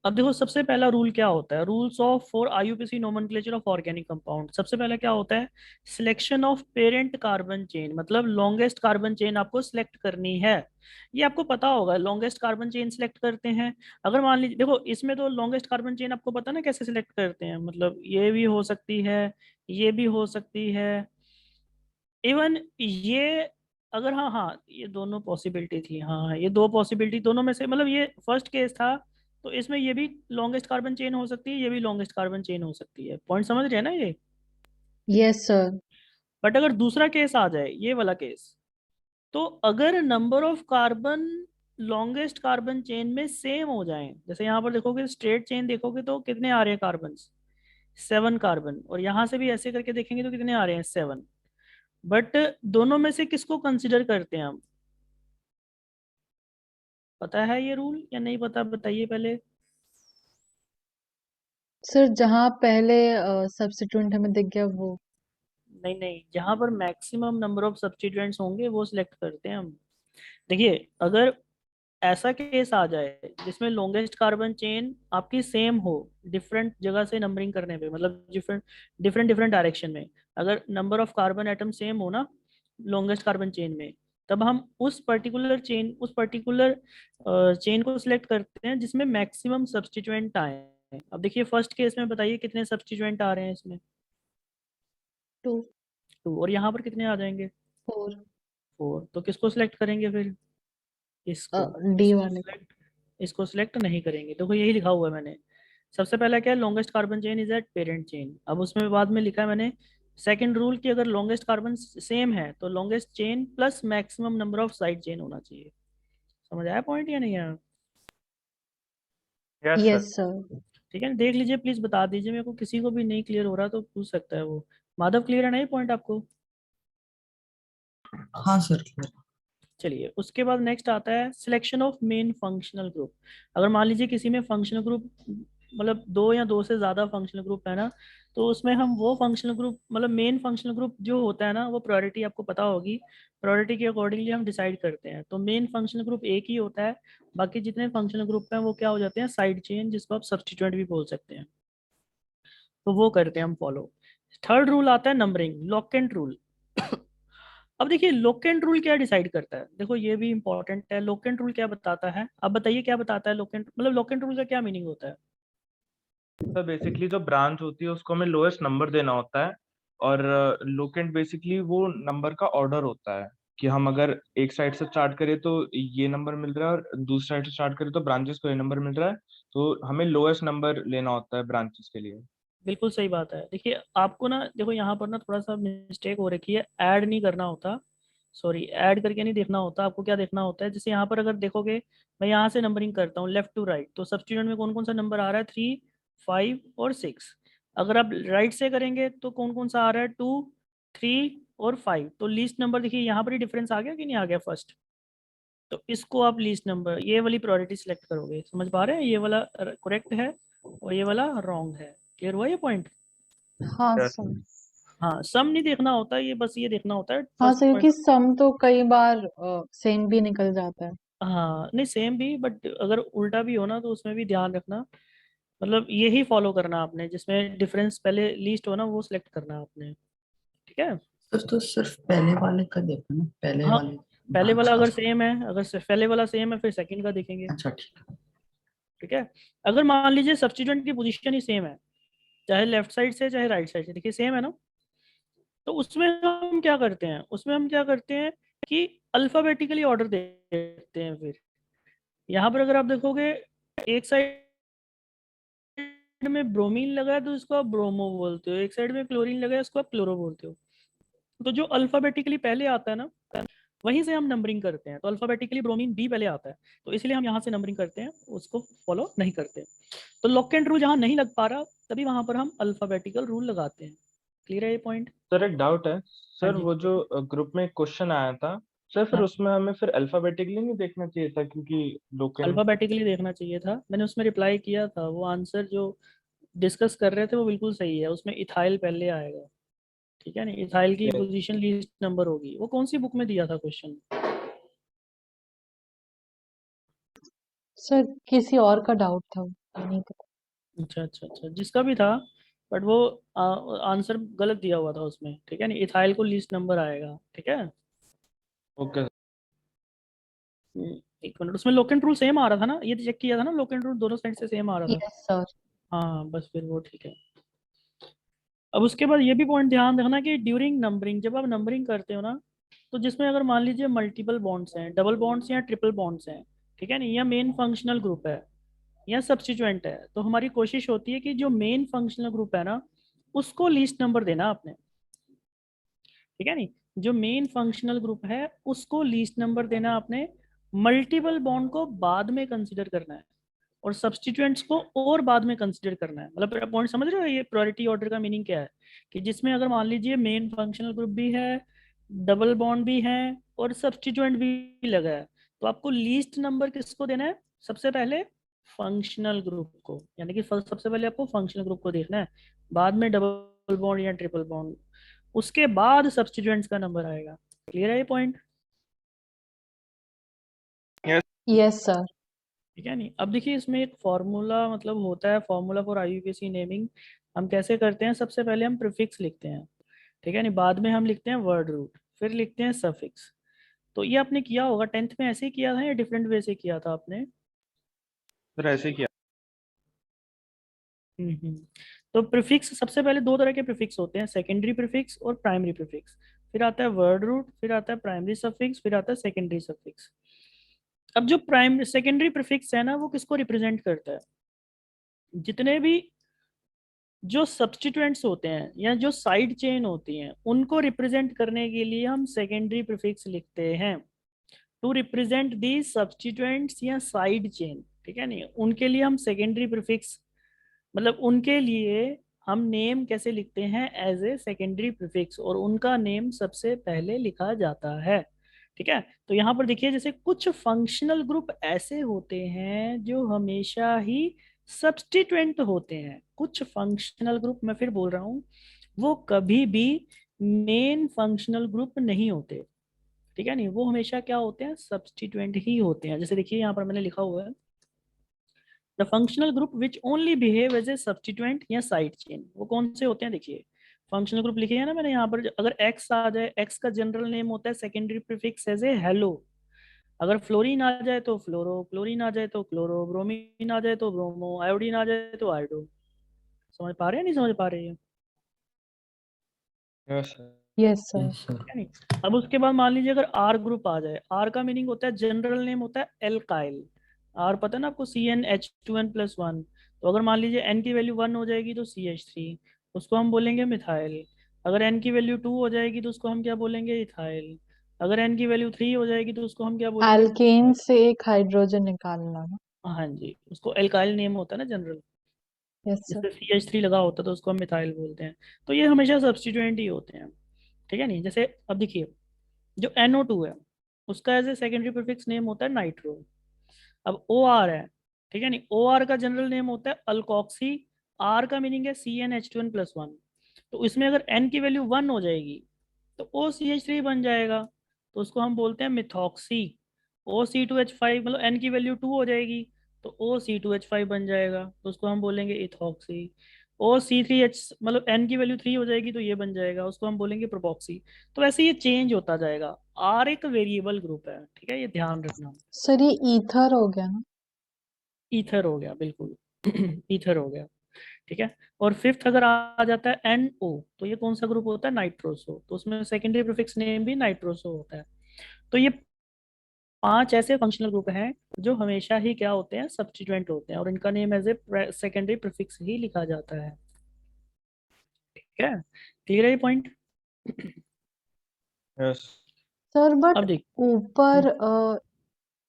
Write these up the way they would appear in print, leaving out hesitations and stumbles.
अब देखो सबसे पहला रूल क्या होता है, rules of for IUPAC nomenclature of organic compound. सबसे पहला क्या होता है, selection of parent carbon chain, मतलब लॉन्गेस्ट कार्बन चेन आपको सिलेक्ट करनी है। ये आपको पता होगा, लॉन्गेस्ट कार्बन चेन सिलेक्ट करते हैं। अगर मान लीजिए देखो इसमें तो लॉन्गेस्ट कार्बन चेन आपको पता ना कैसे सिलेक्ट करते हैं, मतलब ये भी हो सकती है, ये भी हो सकती है, इवन ये, अगर हाँ हाँ ये दोनों पॉसिबिलिटी थी, हाँ हाँ, ये दो पॉसिबिलिटी दोनों में से, मतलब ये फर्स्ट केस था, तो इसमें ये भी लॉन्गेस्ट कार्बन चेन हो सकती है, ये भी लॉन्गेस्ट कार्बन चेन हो सकती है। पॉइंट समझ रहे हैं ना ये। Yes sir. बट अगर दूसरा केस आ जाए, ये वाला केस, तो अगर number of carbon longest carbon chain में सेम हो जाए, जैसे यहाँ पर देखोगे स्ट्रेट चेन देखोगे तो कितने आ रहे हैं कार्बन, 7 कार्बन, और यहाँ से भी ऐसे करके देखेंगे तो कितने आ रहे हैं, 7। बट दोनों में से किसको कंसिडर करते हैं हम, पता है ये रूल या नहीं पता, बताइए पहले। सर जहाँ पहले सब्स्टिट्यूएंट हमें दिख गया वो। नहीं नहीं, जहां पर मैक्सिमम नंबर ऑफ सब्स्टिट्यूएंट्स होंगे वो सिलेक्ट करते हैं हम। देखिए अगर ऐसा केस आ जाए जिसमें लॉन्गेस्ट कार्बन चेन आपकी सेम हो, डिफरेंट जगह से नंबरिंग करने पे, मतलब डिफरेंट डिफरेंट डिफरेंट डायरेक्शन में, अगर number of carbon atom same हो ना लॉन्गेस्ट कार्बन चेन में, तब हम उस पर्टिकुलर चेन को सिलेक्ट करते हैं जिसमें मैक्सिमम सब्स्टिट्यूएंट आए। अब देखिए फर्स्ट केस में बताइए कितने सब्स्टिट्यूएंट आ रहे हैं इसमें, 2। 2, और यहाँ पर कितने आ जाएंगे, 4। 4। तो किसको सिलेक्ट करेंगे फिर, इसको डी इसको वाले को। सिलेक्ट इसको सिलेक्ट नहीं करेंगे। देखो यही लिखा हुआ है मैंने, सबसे पहला क्या है, longest carbon chain is at parent chain. अब उसमें बाद में लिखा है मैंने सेकंड रूल कि अगर लॉन्गेस्ट कार्बन सेम है तो longest chain plus maximum number of side chain होना चाहिए। समझ आया पॉइंट या नहीं आया। Yes sir. Yes sir. ठीक है, देख लीजिए प्लीज, बता दीजिए मेरे को, किसी को भी नहीं क्लियर हो रहा तो पूछ सकता है वो। माधव क्लियर है ना ये पॉइंट आपको। हाँ सर। चलिए उसके बाद नेक्स्ट आता है selection of main functional group. अगर मान लीजिए किसी में फंक्शनल ग्रुप, मतलब दो या दो से ज़्यादा फंक्शनल ग्रुप है ना, तो उसमें हम वो फंक्शनल ग्रुप, मतलब मेन फंक्शनल ग्रुप जो होता है ना, वो प्रायोरिटी आपको पता होगी, प्रायोरिटी के अकॉर्डिंगली हम डिसाइड करते हैं। तो मेन फंक्शनल ग्रुप एक ही होता है, बाकी जितने फंक्शनल ग्रुप हैं वो क्या हो जाते हैं, साइड चेन, जिसको आप सब्सटीट्यूएंट भी बोल सकते हैं। तो वो करते हैं हम फॉलो। थर्ड रूल आता है नंबरिंग, लोकेंट रूल। अब देखिए लोकेंट रूल क्या डिसाइड करता है, देखो ये भी इंपॉर्टेंट है। लोकेंट रूल क्या बताता है, अब बताइए क्या बताता है लोकेंट, मतलब लोकेंट रूल का क्या मीनिंग होता है। सर बेसिकली जो ब्रांच होती है उसको हमें लोएस्ट नंबर देना होता है, और लोकेंट बेसिकली वो नंबर का ऑर्डर होता है कि हम अगर एक साइड से स्टार्ट करें तो ये नंबर मिल रहा है, और दूसरी साइड से स्टार्ट करें तो ब्रांचेस को ये नंबर मिल रहा है, तो हमें लोएस्ट नंबर लेना होता है ब्रांचेस के लिए। बिल्कुल सही बात है। देखिए आपको ना, देखो यहाँ पर ना थोड़ा सा मिस्टेक हो रखी है, ऐड नहीं करना होता, सॉरी ऐड करके नहीं देखना होता आपको। क्या देखना होता है, जैसे यहाँ पर अगर देखोगे, मैं यहाँ से नंबरिंग करता हूँ लेफ्ट टू राइट, तो सब्स्टिट्यूएंट में कौन कौन सा नंबर आ रहा है, 3, 5 और 6। अगर आप राइट से करेंगे तो कौन कौन सा आ रहा है, 2, 3 और 5। तो लीस्ट नंबर देखिए यहाँ पर ही डिफरेंस आ गया कि नहीं आ गया फर्स्ट, तो इसको आप लीस्ट नंबर, ये वाली प्रायोरिटी सिलेक्ट करोगे। समझ पा रहे हैं, ये वाला करेक्ट है और ये वाला रॉन्ग है। क्लियर हुआ ये पॉइंट। हाँ यस। सर। हाँ सम नहीं देखना होता, ये बस ये देखना होता है हाँ फर्स्ट सर, पॉइंट। क्योंकि सम तो कई बार सेम भी निकल जाता है। हाँ नहीं सेम भी, बट अगर उल्टा भी हो ना तो उसमें भी ध्यान रखना, मतलब यही फॉलो करना आपने, जिसमें डिफरेंस पहले लीस्ट हो ना वो सिलेक्ट करना आपने। ठीक है। सर तो सिर्फ पहले वाले का देखो ना, पहले हाँ वाले पहले ब्रांच वाला का। अगर सेम है, अगर पहले वाला सेम है फिर सेकंड का देखेंगे। अच्छा ठीक है। ठीक है। अगर मान लीजिए सब्स्टिट्यूएंट की पोजीशन ही सेम है, चाहे लेफ्ट साइड से चाहे राइट साइड से, देखिए सेम है ना, तो उसमें हम क्या करते हैं कि अल्फाबेटिकली ऑर्डर देते हैं। फिर यहाँ पर अगर आप देखोगे, एक साइड में ब्रोमीन लगा है तो इसको आप ब्रोमो बोलते हो, एक साइड में क्लोरीन लगा है इसको आप क्लोरो बोलते हो। तो जो अल्फाबेटिकली पहले आता है ना, वहीं से हम नंबरिंग करते हैं। तो अल्फाबेटिकली ब्रोमीन बी पहले आता है, तो इसलिए हम यहाँ से नंबरिंग करते हैं, उसको फॉलो नहीं करते। तो लॉक एंड रूल जहाँ नहीं लग पा रहा तभी वहां पर हम अल्फाबेटिकल रूल लगाते हैं। क्लियर है ये पॉइंट। सर एक डाउट है, हाँ सर जी वो जो बोलिए। ग्रुप में क्वेश्चन आया था, सर फिर हाँ उसमें हमें फिर अल्फाबेटिकली नहीं देखना चाहिए था, क्योंकि लोकेंट। अल्फाबेटिकली देखना चाहिए था, मैंने उसमें रिप्लाई किया था, वो आंसर जो डिस्कस कर रहे थे वो बिल्कुल सही है, उसमें इथाइल पहले आएगा। ठीक है ना, इथाइल की पोजीशन लीस्ट नंबर होगी। वो कौन सी बुक में दिया था क्वेश्चन। सर किसी और का डाउट था। नहीं पता। अच्छा अच्छा अच्छा, जिसका भी था, बट वो आंसर गलत दिया हुआ था उसमें, ठीक है नहीं, इथाइल को लीस्ट नंबर आएगा, ठीक है। ओके। एक मिनट, उसमें लोकेंट रूल सेम आ रहा था ना, ये चेक किया था ना, लोकेंट रूल दोनों साइड से सेम आ रहा था। Yes sir. हाँ बस फिर वो ठीक है। अब उसके बाद ये भी पॉइंट ध्यान रखना कि ड्यूरिंग नंबरिंग, जब आप नंबरिंग करते हो ना, तो जिसमें अगर मान लीजिए मल्टीपल बॉन्ड्स हैं, डबल बॉन्ड्स या ट्रिपल बॉन्ड्स हैं, ठीक है नहीं, या मेन फंक्शनल ग्रुप है या सब्स्टिट्यूएंट है, तो हमारी कोशिश होती है कि जो मेन फंक्शनल ग्रुप है ना, उसको लीस्ट नंबर देना आपने, ठीक है नहीं, जो मेन फंक्शनल ग्रुप है उसको लीस्ट नंबर देना आपने, मल्टीपल बॉन्ड को बाद में कंसिडर करना है, और सब्स्टिट्यूएंट्स को और बाद में कंसिडर करना है। मतलब पॉइंट समझ रहे हो, ये प्रायोरिटी ऑर्डर का मीनिंग क्या है, कि जिसमें अगर मान लीजिए मेन फंक्शनल ग्रुप भी है, डबल बॉन्ड भी है, और सब्स्टिट्यूएंट भी लगा है, तो आपको लीस्ट नंबर किसको देना है, सबसे पहले फंक्शनल ग्रुप को, यानी कि सबसे पहले आपको फंक्शनल ग्रुप को देखना है, बाद में डबल बॉन्ड या ट्रिपल बॉन्ड, उसके बाद सब्स्टिट्यूएंट्स का नंबर आएगा। क्लियर है ये पॉइंट? Yes sir. ठीक है नहीं, अब देखिए इसमें एक फॉर्मूला मतलब होता है, फॉर्मूला फॉर आईयूपीएसी नेमिंग। हम कैसे करते हैं, सबसे पहले हम प्रीफिक्स लिखते हैं, ठीक है नहीं, बाद में हम लिखते हैं वर्ड रूट, फिर लिखते हैं सफिक्स। तो ये आपने किया होगा 10th में, ऐसे ही किया था या डिफरेंट वे से किया था आपने? फिर ऐसे किया। हम्म। तो प्रीफिक्स सबसे पहले दो तरह के प्रीफिक्स होते हैं, सेकेंडरी प्रीफिक्स और प्राइमरी प्रीफिक्स। फिर आता है वर्ड रूट, फिर आता है प्राइमरी सफिक्स, फिर आता है सेकेंडरी सफिक्स। अब जो प्राइमरी सेकेंडरी प्रीफिक्स है ना, वो किसको रिप्रेजेंट करता है, जितने भी जो सब्स्टिट्यूएंट्स होते हैं या जो साइड चेन होती हैं, उनको रिप्रेजेंट करने के लिए हम सेकेंडरी प्रीफिक्स लिखते हैं, टू रिप्रेजेंट दी सब्स्टिट्यूएंट्स या साइड चेन, ठीक है नहीं, उनके लिए हम सेकेंडरी प्रीफिक्स, मतलब उनके लिए हम नेम कैसे लिखते हैं, एज ए सेकेंडरी प्रीफिक्स, और उनका नेम सबसे पहले लिखा जाता है, ठीक है। तो यहाँ पर देखिए, जैसे कुछ फंक्शनल ग्रुप ऐसे होते हैं जो हमेशा ही सब्स्टिट्यूएंट होते हैं, कुछ फंक्शनल ग्रुप, मैं फिर बोल रहा हूँ, वो कभी भी मेन फंक्शनल ग्रुप नहीं होते, ठीक है नहीं, वो हमेशा क्या होते हैं, सब्स्टिट्यूएंट ही होते हैं। जैसे देखिए यहाँ पर मैंने लिखा हुआ है, the functional group which only behave as a substituent या साइड चेन, वो कौन से होते हैं, देखिए फंक्शनल ग्रुप लिखे है ना मैंने यहाँ पर, अगर एक्स आ जाए, एक्स का जनरल नेम होता है secondary prefix as a halo, अगर फ्लोरीन आ जाए तो फ्लोरो, क्लोरीन आ जाए तो क्लोरो, ब्रोमीन आ जाए तो ब्रोमो, आयोडीन आ जाए तो आयोडो। समझ पा रहे हैं, नहीं समझ पा रहे हैं? Yes yes sir. Yes sir. है नहीं। अब उसके बाद मान लीजिए अगर आर ग्रुप आ जाए, आर का मीनिंग होता है, जनरल नेम होता है एल्काइल, आर पता है ना आपको, CnH2n+1, तो अगर मान लीजिए एन की वैल्यू 1 हो जाएगी तो CH3, उसको हम बोलेंगे मिथाइल। अगर एन की वैल्यू 2 हो जाएगी तो उसको हम क्या बोलेंगे, इथाइल। अगर एन की वैल्यू 3 हो जाएगी तो उसको हम क्या बोलेंगे, एल्केन से एक हाइड्रोजन निकालना ना। हाँ जी, उसको एल्काइल नेम होता है ना जनरल, यस सर। जिससे CH3 लगा होता है तो उसको हम मिथाइल बोलते हैं। तो ये हमेशा सब्स्टिट्यूएंट ही होते हैं, ठीक है नहीं। जैसे अब देखिए, जो NO2 है, उसका as a secondary prefix name होता है नाइट्रो। अब OR है, ठीक है नहीं, OR का जनरल नेम होता है अल्कोक्सी, R का मीनिंग है CnH2n+1, तो इसमें अगर N की वैल्यू 1 हो जाएगी तो OCH3 बन जाएगा, तो उसको हम बोलते हैं मिथॉक्सी। OC2H5, मतलब N की वैल्यू 2 हो जाएगी तो OC2H5 बन जाएगा, तो उसको हम बोलेंगे इथॉक्सी। OC3H, मतलब N की वैल्यू 3 हो जाएगी तो ये बन जाएगा, उसको हम बोलेंगे प्रोपॉक्सी। तो ऐसे ये चेंज होता जाएगा। R एक वेरिएबल ग्रुप है, ठीक है, ये ध्यान रखना। सर ये ईथर हो गया ना। ईथर हो गया, बिल्कुल ईथर हो गया, ठीक है। और फिफ्थ अगर आ जाता है NO, तो ये कौन सा ग्रुप होता है, नाइट्रोसो, तो उसमें सेकेंडरी प्रीफिक्स नेम भी नाइट्रोसो होता है। तो ये 5 ऐसे फंक्शनल ग्रुप हैं जो हमेशा ही क्या होते हैं, सब्स्टिट्यूएंट होते हैं, और इनका name as a secondary prefix ही लिखा जाता है, ठीक है। क्लियर है ये पॉइंट? यस। सर बट अब देख, ऊपर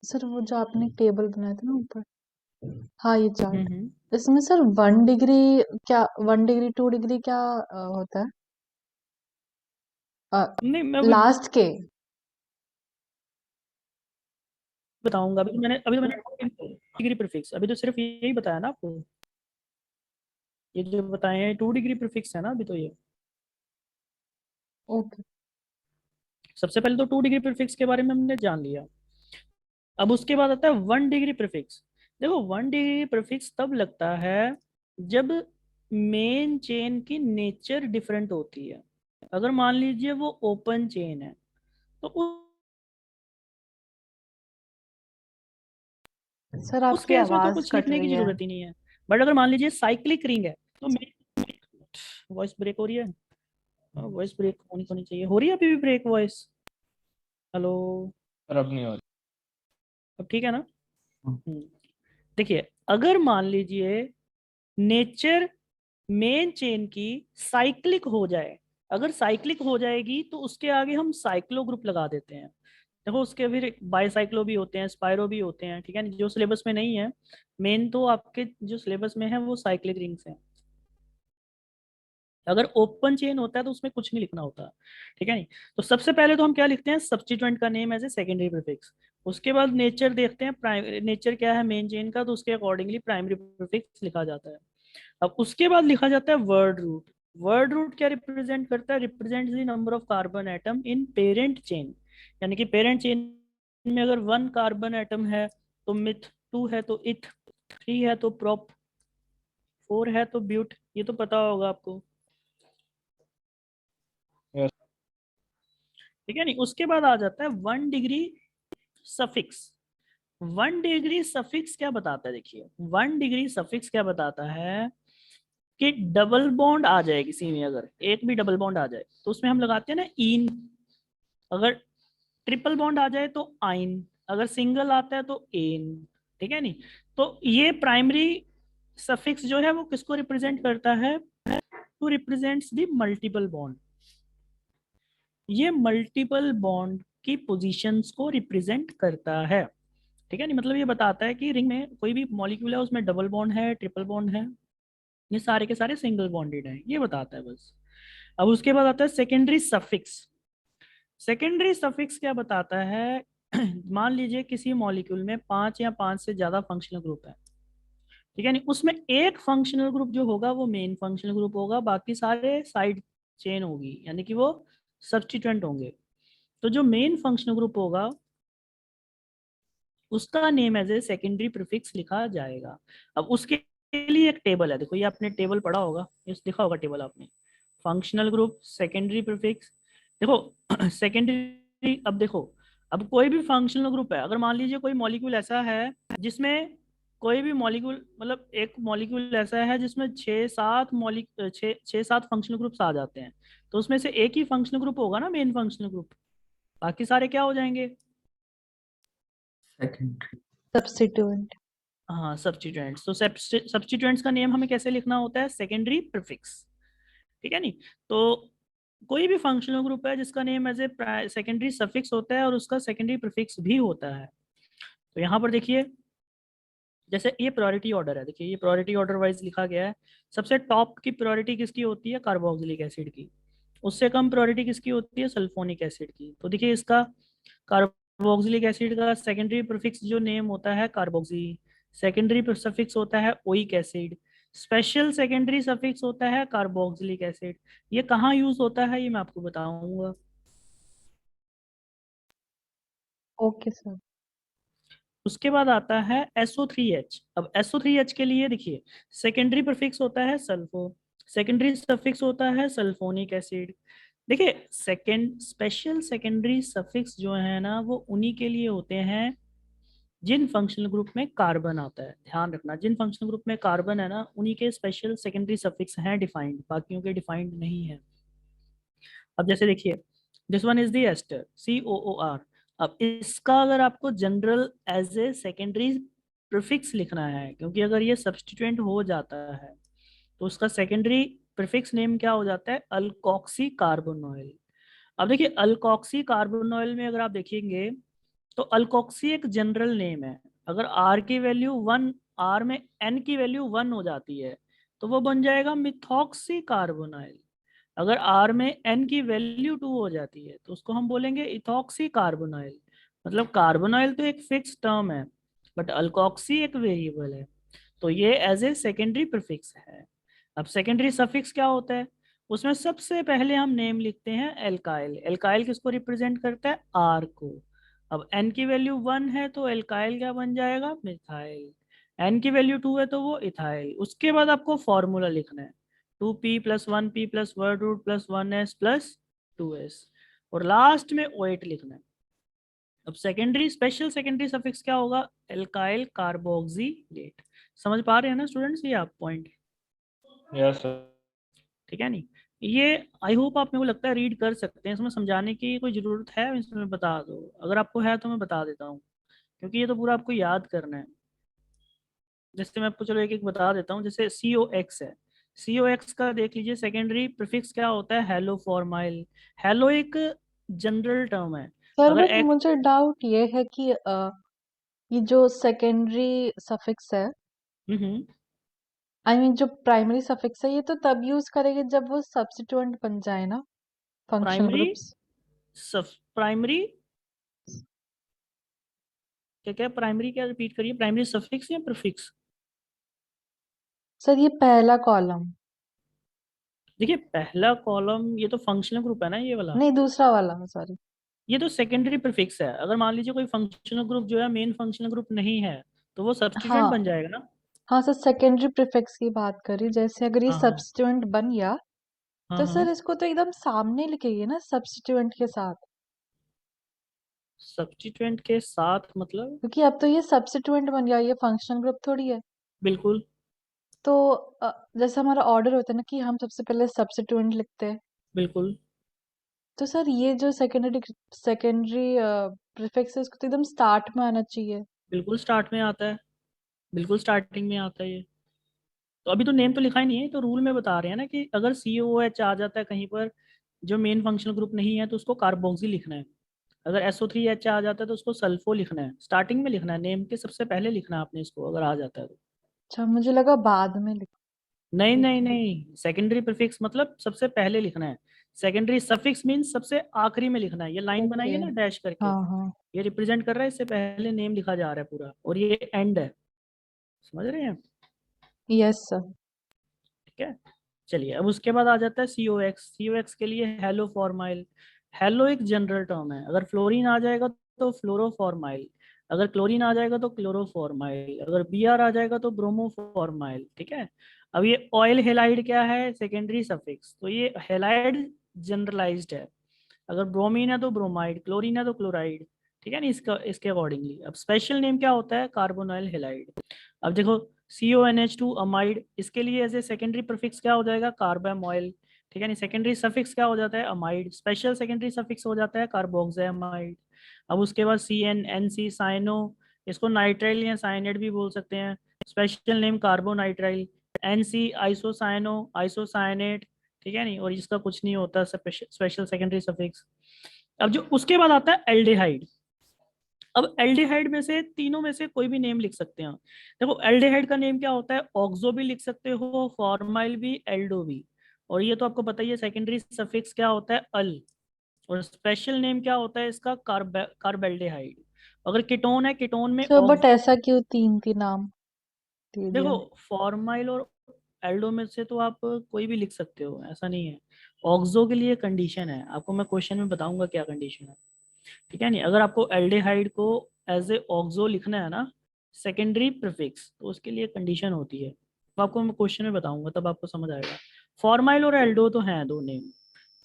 सर वो जो आपने टेबल बनाया था ना ऊपर, हाँ ये चार्ट, हम्म, इसमें सर 1 डिग्री क्या, 1 डिग्री 2 डिग्री क्या होता है नहीं मैं लास्ट के। बताऊंगा, अभी तो मैंने डिग्री प्रीफिक्स, अभी तो सिर्फ यही बताया ना आपको, ये जो बताए हैं 2 डिग्री प्रीफिक्स है ना अभी तो ये। ओके। सबसे पहले तो 2 डिग्री प्रीफिक्स के बारे में हमने जान लिया। अब उसके बाद आता है 1 डिग्री प्रीफिक्स। देखो 1 डिग्री प्रीफिक्स तब लगता है जब मेन चेन की नेचर डिफरेंट होती है। अगर मान लीजिए वो ओपन चेन है तो सर उस आपकी केस में तो आवाज कुछ कट लिखने की रही है। जरूरत ही नहीं है। बट अगर मान लीजिए साइक्लिक रिंग है तो वॉइस ब्रेक हो रही है। वॉइस ब्रेक होनी चाहिए। हो रही है अभी भी ब्रेक वॉइस? हेलो? पर अब नहीं हो रही। अब ठीक है ना? हाँ। देखिए अगर मान लीजिए नेचर मेन चेन की साइक्लिक हो जाए, अगर साइक्लिक हो जाएगी तो उसके आगे हम साइक्लो ग्रुप लगा देते हैं। देखो उसके फिर बाईसाइक्लो भी होते हैं, स्पाइरो भी होते हैं, ठीक है, जो सिलेबस में नहीं है। मेन तो आपके जो सिलेबस में है वो साइक्लिक रिंग्स हैं। अगर ओपन चेन होता है तो उसमें कुछ नहीं लिखना होता, ठीक है नहीं। तो सबसे पहले तो हम क्या लिखते हैं, सब्स्टिट्यूएंट का name as a secondary prefix. उसके बाद नेचर देखते हैं, नेचर क्या है मेन चेन का, तो उसके अकॉर्डिंगली प्राइमरी प्रीफिक्स लिखा जाता है। अब उसके बाद लिखा जाता है वर्ड रूट। वर्ड रूट क्या रिप्रेजेंट करता है, represent the number of carbon atom in parent chain. यानी कि पेरेंट चेन में अगर 1 कार्बन एटम है तो मिथ, 2 है तो इथ, 3 है तो प्रोप, 4 है तो ब्यूट। ये तो पता होगा आपको, Yes. ठीक है नहीं। उसके बाद आ जाता है 1 डिग्री सफिक्स। 1 डिग्री सफिक्स क्या बताता है, देखिए 1 डिग्री सफिक्स क्या बताता है कि डबल बॉन्ड आ जाए किसी में, अगर एक भी डबल बॉन्ड आ जाए तो उसमें हम लगाते हैं ना इन। अगर ट्रिपल बॉन्ड आ जाए तो आइन, अगर सिंगल आता है तो एन, ठीक है नहीं। तो ये प्राइमरी सफिक्स जो है वो किसको रिप्रेजेंट करता है, two represents the multiple bond. ये मल्टीपल बॉन्ड की पोजीशंस को रिप्रेजेंट करता है, ठीक है नहीं। मतलब ये बताता है कि रिंग में कोई भी मॉलिक्यूल है उसमें डबल बॉन्ड है, ट्रिपल बॉन्ड है, ये सारे के सारे सिंगल बॉन्डेड है, ये बताता है बस। अब उसके बाद आता है सेकेंडरी सफिक्स। सेकेंडरी सफिक्स क्या बताता है मान लीजिए किसी मॉलिक्यूल में 5 या 5 से ज्यादा फंक्शनल ग्रुप है, ठीक है नहीं। उसमें एक फंक्शनल ग्रुप जो होगा वो मेन फंक्शनल ग्रुप होगा, बाकी सारे साइड चेन होगी, यानी कि वो सब्स्टिट्यूएंट होंगे। तो जो मेन फंक्शनल ग्रुप होगा उसका name as a secondary prefix लिखा जाएगा। अब उसके लिए एक टेबल है, देखो ये आपने टेबल पढ़ा होगा, ये लिखा होगा टेबल आपने, फंक्शनल ग्रुप सेकेंडरी प्रीफिक्स। देखो सेकेंडरी, अब देखो अब कोई भी फंक्शनल ग्रुप है, अगर मान लीजिए कोई मॉलिक्यूल ऐसा है जिसमें कोई भी मॉलिक्यूल, मतलब एक मॉलिक्यूल ऐसा है जिसमें 6-7 फंक्शनल ग्रुप्स आ जाते हैं, तो उसमें से एक ही फंक्शनल ग्रुप होगा ना मेन फंक्शनल ग्रुप, बाकी सारे क्या हो जाएंगे, सेकेंडरी। सब्स्टिट्यूएंट। हाँ सब्स्टिट्यूएंट्स। तो सब्स्टिट्यूएंट्स का नेम हमें कैसे लिखना होता है, सेकेंडरी प्रीफिक्स, ठीक है नहीं। तो कोई भी फंक्शनल ग्रुप है जिसका name as a secondary suffix होता है और उसका सेकेंडरी प्रीफिक्स भी होता है। तो यहाँ पर देखिए जैसे ये प्रायोरिटी ऑर्डर है, देखिए ये प्रायोरिटी ऑर्डर वाइज लिखा गया है। सबसे टॉप की प्रायोरिटी किसकी होती है, कार्बोक्सिलिक एसिड की। उससे कम प्रायोरिटी किसकी होती है, सल्फोनिक एसिड की। तो देखिए इसका कार्बोक्सिलिक एसिड का सेकेंडरी प्रीफिक्स जो नेम होता है कार्बोक्सी, सेकेंडरी सफिक्स होता है oic acid, special secondary suffix होता है कार्बोक्सिलिक एसिड। ये कहाँ यूज होता है ये मैं आपको बताऊंगा। Okay sir. उसके बाद आता है SO3H। अब SO3H के लिए देखिए सेकेंडरी प्रीफिक्स होता है सल्फो, सेकेंडरी सफिक्स होता है सल्फोनिक एसिड। देखिए सेकेंड स्पेशल सेकेंडरी सफिक्स जो है ना वो उन्हीं के लिए होते हैं जिन फंक्शनल ग्रुप में कार्बन आता है। ध्यान रखना, जिन फंक्शनल ग्रुप में कार्बन है ना उन्हीं के स्पेशल सेकेंडरी सफिक्स हैं डिफाइंड, बाकियों के डिफाइंड नहीं है। अब जैसे देखिए this one is the ester COOR। अब इसका अगर आपको general as a secondary prefix लिखना है, क्योंकि अगर ये सब्स्टिट्यूएंट हो जाता है तो उसका सेकेंडरी प्रीफिक्स नेम क्या हो जाता है, अल्कोक्सी कार्बोनॉइल। अब देखिए अल्कोक्सी कार्बोनॉइल में अगर आप देखेंगे तो अल्कोक्सी एक जनरल नेम है। अगर आर की वैल्यू 1, आर में एन की वैल्यू 1 हो जाती है तो वो बन जाएगा मिथॉक्सी कार्बोनाइल। अगर आर में एन की वैल्यू 2 हो जाती है तो उसको हम बोलेंगे इथॉक्सी कार्बोनाइल। मतलब कार्बोनाइल तो एक फिक्स टर्म है बट अल्कोक्सी एक वेरिएबल है। तो ये एज ए सेकेंडरी प्रीफिक्स है। अब सेकेंडरी सफिक्स क्या होता है, उसमें सबसे पहले हम नेम लिखते हैं एल्काइल। एल्काइल किसको रिप्रेजेंट करता है, आर को। अब एन की वैल्यू 1 है तो एल्काइल क्या बन जाएगा, मिथाइल। n की वैल्यू 2 है तो वो इथाइल। उसके बाद आपको फॉर्मूला लिखना है 2p + 1p + word root + 1s + 2s, और लास्ट में OH लिखना है। अब सेकेंडरी स्पेशल सेकेंडरी सफिक्स क्या होगा? Alkyl carboxylate. समझ पा रहे हैं ना स्टूडेंट्स ये आप पॉइंट? Yes sir. ठीक है नहीं, ये आई होप आप, मेरे को लगता है रीड कर सकते हैं, इसमें समझाने की कोई ज़रूरत है इसमें बता दो, अगर आपको है तो मैं बता देता हूँ, क्योंकि ये तो पूरा आपको याद करना है। जैसे मैं आपको चलो एक एक बता देता हूँ, जैसे COX है, COX का देख लीजिए सेकेंडरी प्रीफिक्स क्या होता है? Hello formyl. हेलो एक जनरल टर्म है। सर अगर बट एक मुझे डाउट ये है कि ये जो सेकेंडरी सफिक्स है, हम्म आई मीन जो प्राइमरी सफिक्स है, ये तो तब यूज करेंगे जब वो सब्स्टिट्यूएंट बन जाए ना फंक्शनल प्राइमरी ग्रुप्स। प्राइमरी क्या क्या प्राइमरी क्या, रिपीट करिए, प्राइमरी सफिक्स या प्रीफिक्स? सर ये पहला कॉलम, देखिए पहला कॉलम ये तो फंक्शनल ग्रुप है ना ये वाला, नहीं दूसरा वाला, सॉरी। ये तो सेकेंडरी प्रीफिक्स है। अगर मान लीजिए कोई फंक्शनल ग्रुप जो है मेन फंक्शनल ग्रुप नहीं है, तो वो सब्स्टिट्यूएंट बन हाँ जाएगा ना। हाँ सर, सेकेंडरी प्रीफिक्स की बात करी, जैसे अगर ये हाँ हाँ सब्स्टिट्यूएंट बन गया हाँ तो हाँ। सर इसको तो एकदम सामने लिखिए ना सब्स्टिट्यूएंट के साथ, सब्स्टिट्यूएंट के साथ मतलब? क्योंकि अब तो ये सब्स्टिट्यूएंट बन गया, ये फंक्शनल ग्रुप थोड़ी है। बिल्कुल तो जैसे हमारा ऑर्डर होता है ना कि हम सबसे पहले सब्स्टिट्यूएंट लिखते हैं, बिल्कुल तो सर ये जो सेकेंडरी सेकेंडरी प्रीफिक्स है इसको तो एकदम स्टार्ट में आना चाहिए। बिल्कुल स्टार्ट में आता है, बिल्कुल स्टार्टिंग में आता है ये। तो अभी तो नेम तो लिखा ही नहीं है, तो रूल में बता रहे हैं ना कि अगर COOH आ जाता है कहीं पर जो मेन फंक्शनल ग्रुप नहीं है, तो उसको कार्बोक्सी लिखना है। अगर SO3H आ जाता है तो उसको सल्फो लिखना है, स्टार्टिंग में लिखना है, नेम के सबसे पहले लिखना है आपने इसको, अगर आ जाता है तो। अच्छा, मुझे लगा बाद में लिख। नहीं नहीं नहीं, सेकेंडरी प्रीफिक्स मतलब सबसे पहले लिखना है। सेकेंडरी सफिक्स मीन्स सबसे आखिरी में लिखना है। ये लाइन ओके। बनाइए ना डैश करके, हाँ हाँ। ये रिप्रेजेंट कर रहा है, इससे पहले नेम लिखा जा रहा है पूरा, और ये एंड है। समझ रहे हैं? Yes sir. ठीक है, चलिए अब उसके बाद आ जाता है COX। COX के लिए हेलो फॉर्माइल। हेलो एक जनरल टर्म है, अगर फ्लोरीन आ जाएगा तो फ्लोरोफॉर्माइल, अगर क्लोरीन आ जाएगा तो क्लोरोफॉर्माइल, अगर BR आ जाएगा तो ब्रोमोफॉर्माइल। ठीक है, अब ये ऑयल हेलाइड क्या है? सेकेंडरी सफिक्स, तो ये हेलाइड जनरलाइज्ड है। अगर ब्रोमीन है तो ब्रोमाइड, क्लोरीन है तो क्लोराइड। ठीक है ना, इसका इसके अकॉर्डिंगली। अब स्पेशल नेम क्या होता है? Carbonyl halide. अब देखो CONH2 अमाइड, इसके लिए एज ए सेकेंडरी प्रीफिक्स क्या हो जाएगा? कार्बामोइल। ठीक है नहीं, सेकेंडरी सफिक्स क्या हो जाता है? अमाइड। स्पेशल सेकेंडरी सफिक्स हो जाता है कार्बोक्सिलामाइड। अब उसके बाद CNNC साइनो, इसको नाइट्राइल या साइनेट भी बोल सकते हैं, special name carbonitrile. NC isocyano isocyanate. ठीक है नहीं, और इसका कुछ नहीं होता स्पेशल सेकेंडरी सफिक्स। अब जो उसके बाद आता है एल्डिहाइड। अब एल्डिहाइड में से तीनों में से कोई भी नेम लिख सकते हैं। देखो एल्डिहाइड का नेम क्या होता है? ऑक्सो भी लिख सकते हो, फॉर्माइल भी, एल्डो भी। और ये तो आपको पता ही है सेकेंडरी सफिक्स क्या होता है? अल। और स्पेशल नेम क्या होता है इसका? कार्बेल्डिहाइड। अगर कीटोन है, कीटोन में सर बट ऑक्सो। ऐसा क्यों तीन तीन नाम दे देखो दिया? फॉर्माइल और एल्डो में से तो आप कोई भी लिख सकते हो, ऐसा नहीं है। ऑक्सो के लिए कंडीशन है, आपको मैं क्वेश्चन में बताऊंगा क्या कंडीशन है। ठीक है नहीं, अगर आपको एल्डिहाइड को एज ए ऑक्सो लिखना है ना, सेकेंडरी प्रीफिक्स, तो उसके लिए कंडीशन होती है, तो आपको मैं क्वेश्चन में बताऊंगा तब आपको समझ आएगा। फॉर्माइल और एल्डो तो हैं दो नेम।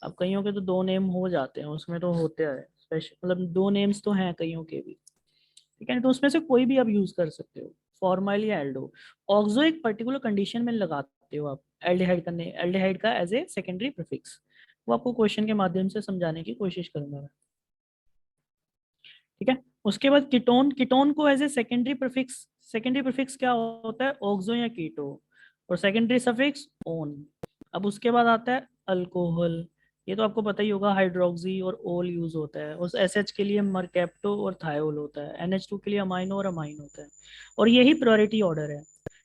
अब कईयों के तो दो नेम हो जाते हैं, उसमें तो होते हैं स्पेशल, मतलब दो नेम्स तो हैं कईयों के भी। ठीक है नहीं, तो उसमें से कोई भी आप यूज कर सकते हो, फॉर्माइल या एल्डो। ऑक्सो एक पर्टिकुलर कंडीशन में लगाते हो आप एल्डिहाइड का, एल्डिहाइड का एज ए सेकेंडरी प्रीफिक्स। वो आपको क्वेश्चन के माध्यम से समझाने की कोशिश करूंगा मैं। ठीक है, उसके बाद कीटोन। कीटोन को as a secondary prefix, secondary prefix क्या होता है? ऑक्सो या कीटो, और सेकेंडरी सफिक्स ओन। अब उसके बाद आता है अल्कोहल। ये तो आपको पता ही होगा, हाइड्रोक्सी और ओल यूज होता है। उस SH के लिए मरकेप्टो और थायोल होता है, NH2 के लिए अमाइनो और अमाइन होता है। और यही प्रायोरिटी ऑर्डर है।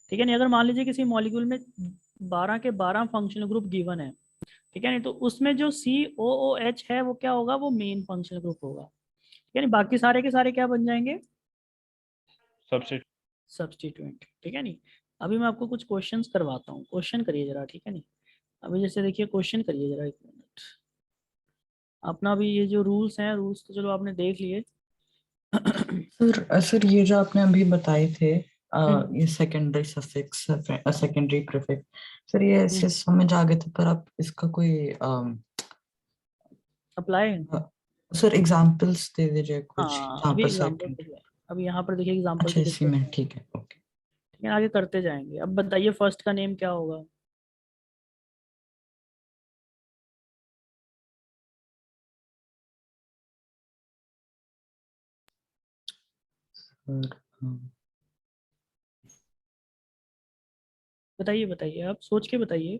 ठीक है नहीं, अगर मान लीजिए किसी मॉलिक्यूल में 12 के 12 फंक्शनल ग्रुप गिवन है, ठीक है नहीं, तो उसमें जो COOH है वो क्या होगा? वो मेन फंक्शनल ग्रुप होगा। यानी बाकी सारे के सारे क्या बन जाएंगे? सबसे सब्स्टिट्यूएंट। ठीक है नहीं, अभी मैं आपको कुछ क्वेश्चंस करवाता हूँ, क्वेश्चन करिए जरा। ठीक है नहीं, अभी जैसे देखिए क्वेश्चन करिए जरा, एक मिनट। अपना भी ये जो रूल्स हैं, रूल्स तो चलो आपने देख लिए। सर सर ये जो आपने अभी बताए थे ये secondary suffix, secondary prefix sir, ये ऐसे समझ आ गए थे, पर आप इसका कोई अप्लाई। सर एग्जांपल्स दे दीजिए कुछ, हाँ जहाँ अभी पर एग्जांपल सेकंड। देखिए, अभी यहाँ पर देखिए एग्जांपल अच्छा, की इसी डिस्कस, में ठीक है, ओके। ठीक है, आगे करते जाएंगे। अब बताइए फर्स्ट का नेम क्या होगा। सर बताइए बताइए, आप सोच के बताइए।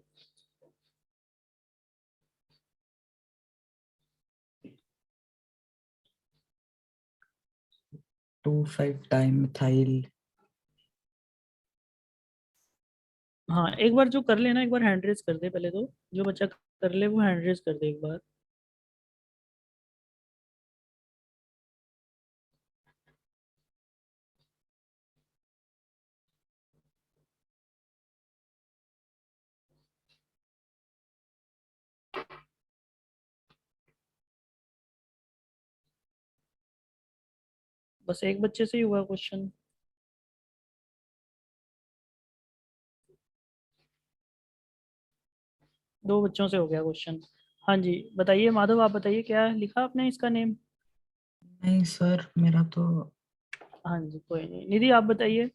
2,5 डाइमिथाइल। हाँ एक बार जो कर लेना, एक बार हैंड रेज कर दे पहले तो, जो बच्चा कर ले वो हैंड रेज कर दे एक बार। बस एक बच्चे से ही हुआ क्वेश्चन। दो बच्चों से हो गया क्वेश्चन। हाँ जी बताइए माधव, आप बताइए क्या लिखा आपने इसका नेम। नहीं सर, मेरा तो हाँ जी कोई नहीं, निधि आप बताइए।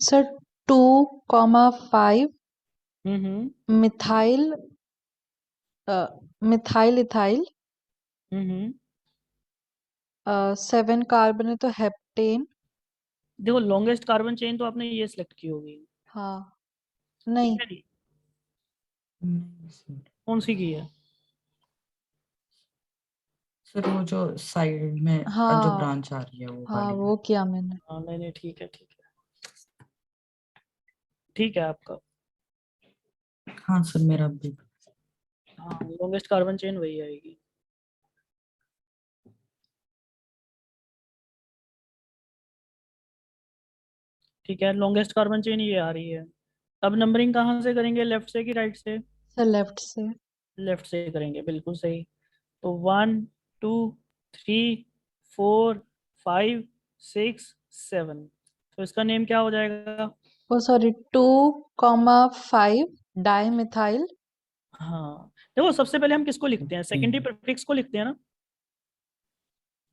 सर 2,5 हम्म। मिथाइल मिथाइल इथाइल, हम्म। 7 कार्बन है तो हेप्टेन। देखो लॉन्गेस्ट कार्बन चेन तो आपने ये सिलेक्ट की होगी, हाँ, ठीक नहीं। है जी। नहीं सर। कौन सी की है। सर वो जो साइड में जो हाँ, ब्रांच आ रही है वो हाँ वाली। वो किया मैंने। हाँ नहीं नहीं ठीक है ठीक है, ठीक है आपका। हाँ सर, मेरा भी। हाँ लॉन्गेस्ट कार्बन चेन वही आएगी। ठीक है लॉन्गेस्ट कार्बन चेन ये आ रही है। अब नंबरिंग कहाँ से करेंगे, लेफ्ट से कि राइट से। सर लेफ्ट से। लेफ्ट से करेंगे, बिल्कुल सही। तो 1 2 3 4 5 6 7, तो इसका नेम क्या हो जाएगा। ओ सॉरी, 2,5 डाई मिथाइल। हाँ देखो सबसे पहले हम किसको लिखते हैं, सेकेंडरी प्रीफिक्स को लिखते हैं ना,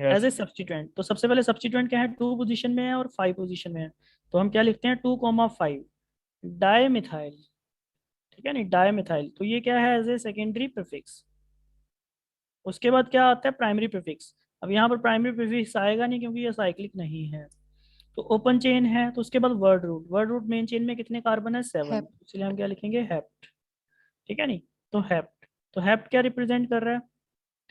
एज यस। ए सब्स्टिट्यूएंट। तो सबसे पहले सब्स्टिट्यूएंट क्या है, 2 पोजीशन में है और 5 पोजीशन में है। तो हम क्या लिखते हैं, 2,5 डाई मिथाइल, ठीक है नहीं, डाई मिथाइल। तो ये क्या है, एज ए सेकेंडरी प्रीफिक्स। उसके बाद क्या आता है, प्राइमरी प्रीफिक्स। अब यहाँ पर प्राइमरी प्रीफिक्स आएगा नहीं क्योंकि ये साइक्लिक नहीं है। तो ओपन चेन है, तो उसके बाद word root. Word root main chain में कितने कार्बन है, 7, हेप। इसलिए हम क्या लिखेंगे, हेप्ट, ठीक है नहीं। तो हेप्ट, तो हेप्ट क्या रिप्रेजेंट कर रहा है,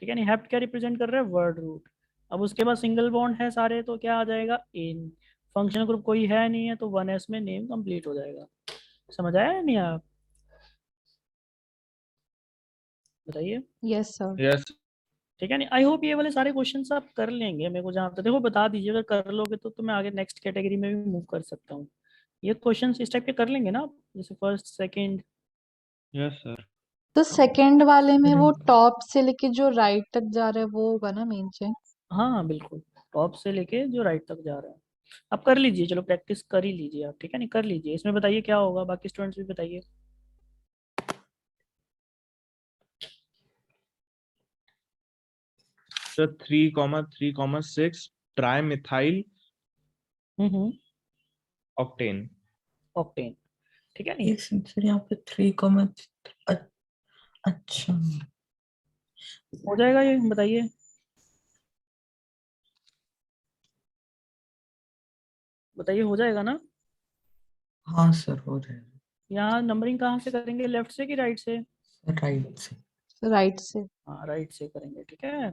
ठीक है नहीं, हेप्ट क्या रिप्रेजेंट कर रहा है, वर्ड रूट। अब उसके बाद सिंगल बॉन्ड है सारे, तो क्या आ जाएगा, इन। फंक्शनल ग्रुप कोई है नहीं है, तो 1s में नेम कंप्लीट हो जाएगा। समझ आया या नहीं आप, बताइए। Yes sir. यस। ठीक है नहीं, आई होप ये वाले सारे क्वेश्चंस आप कर लेंगे। मेरे को जहाँ तक देखो बता दीजिए, अगर कर लोगे तो मैं आगे नेक्स्ट कैटेगरी में भी मूव कर सकता हूँ। ये क्वेश्चंस इस टाइप के कर लेंगे ना आप, जैसे फर्स्ट सेकंड। Yes sir. तो सेकंड वाले में वो सर टॉप से लेके जो राइट तक जा रहा है वो होगा ना मेन चेन। हाँ हाँ बिल्कुल, टॉप से लेके जो राइट तक जा रहा है। आप कर लीजिए, चलो प्रैक्टिस कर ही लीजिए आप, ठीक है नहीं, कर लीजिए। इसमें बताइए क्या होगा, बाकी स्टूडेंट्स भी बताइए। Sir 3,3,6 tri methyl octane. Octane, ठीक है नहीं। एक सेकंड सर, यहाँ पे 3, अच्छा। हो जाएगा ये, बताइए। बताइए हो जाएगा ना। हाँ सर, हो जाएगा। यहाँ नंबरिंग कहाँ से करेंगे, लेफ्ट से कि राइट से। सर राइट से। राइट से। हाँ राइट से करेंगे, ठीक है।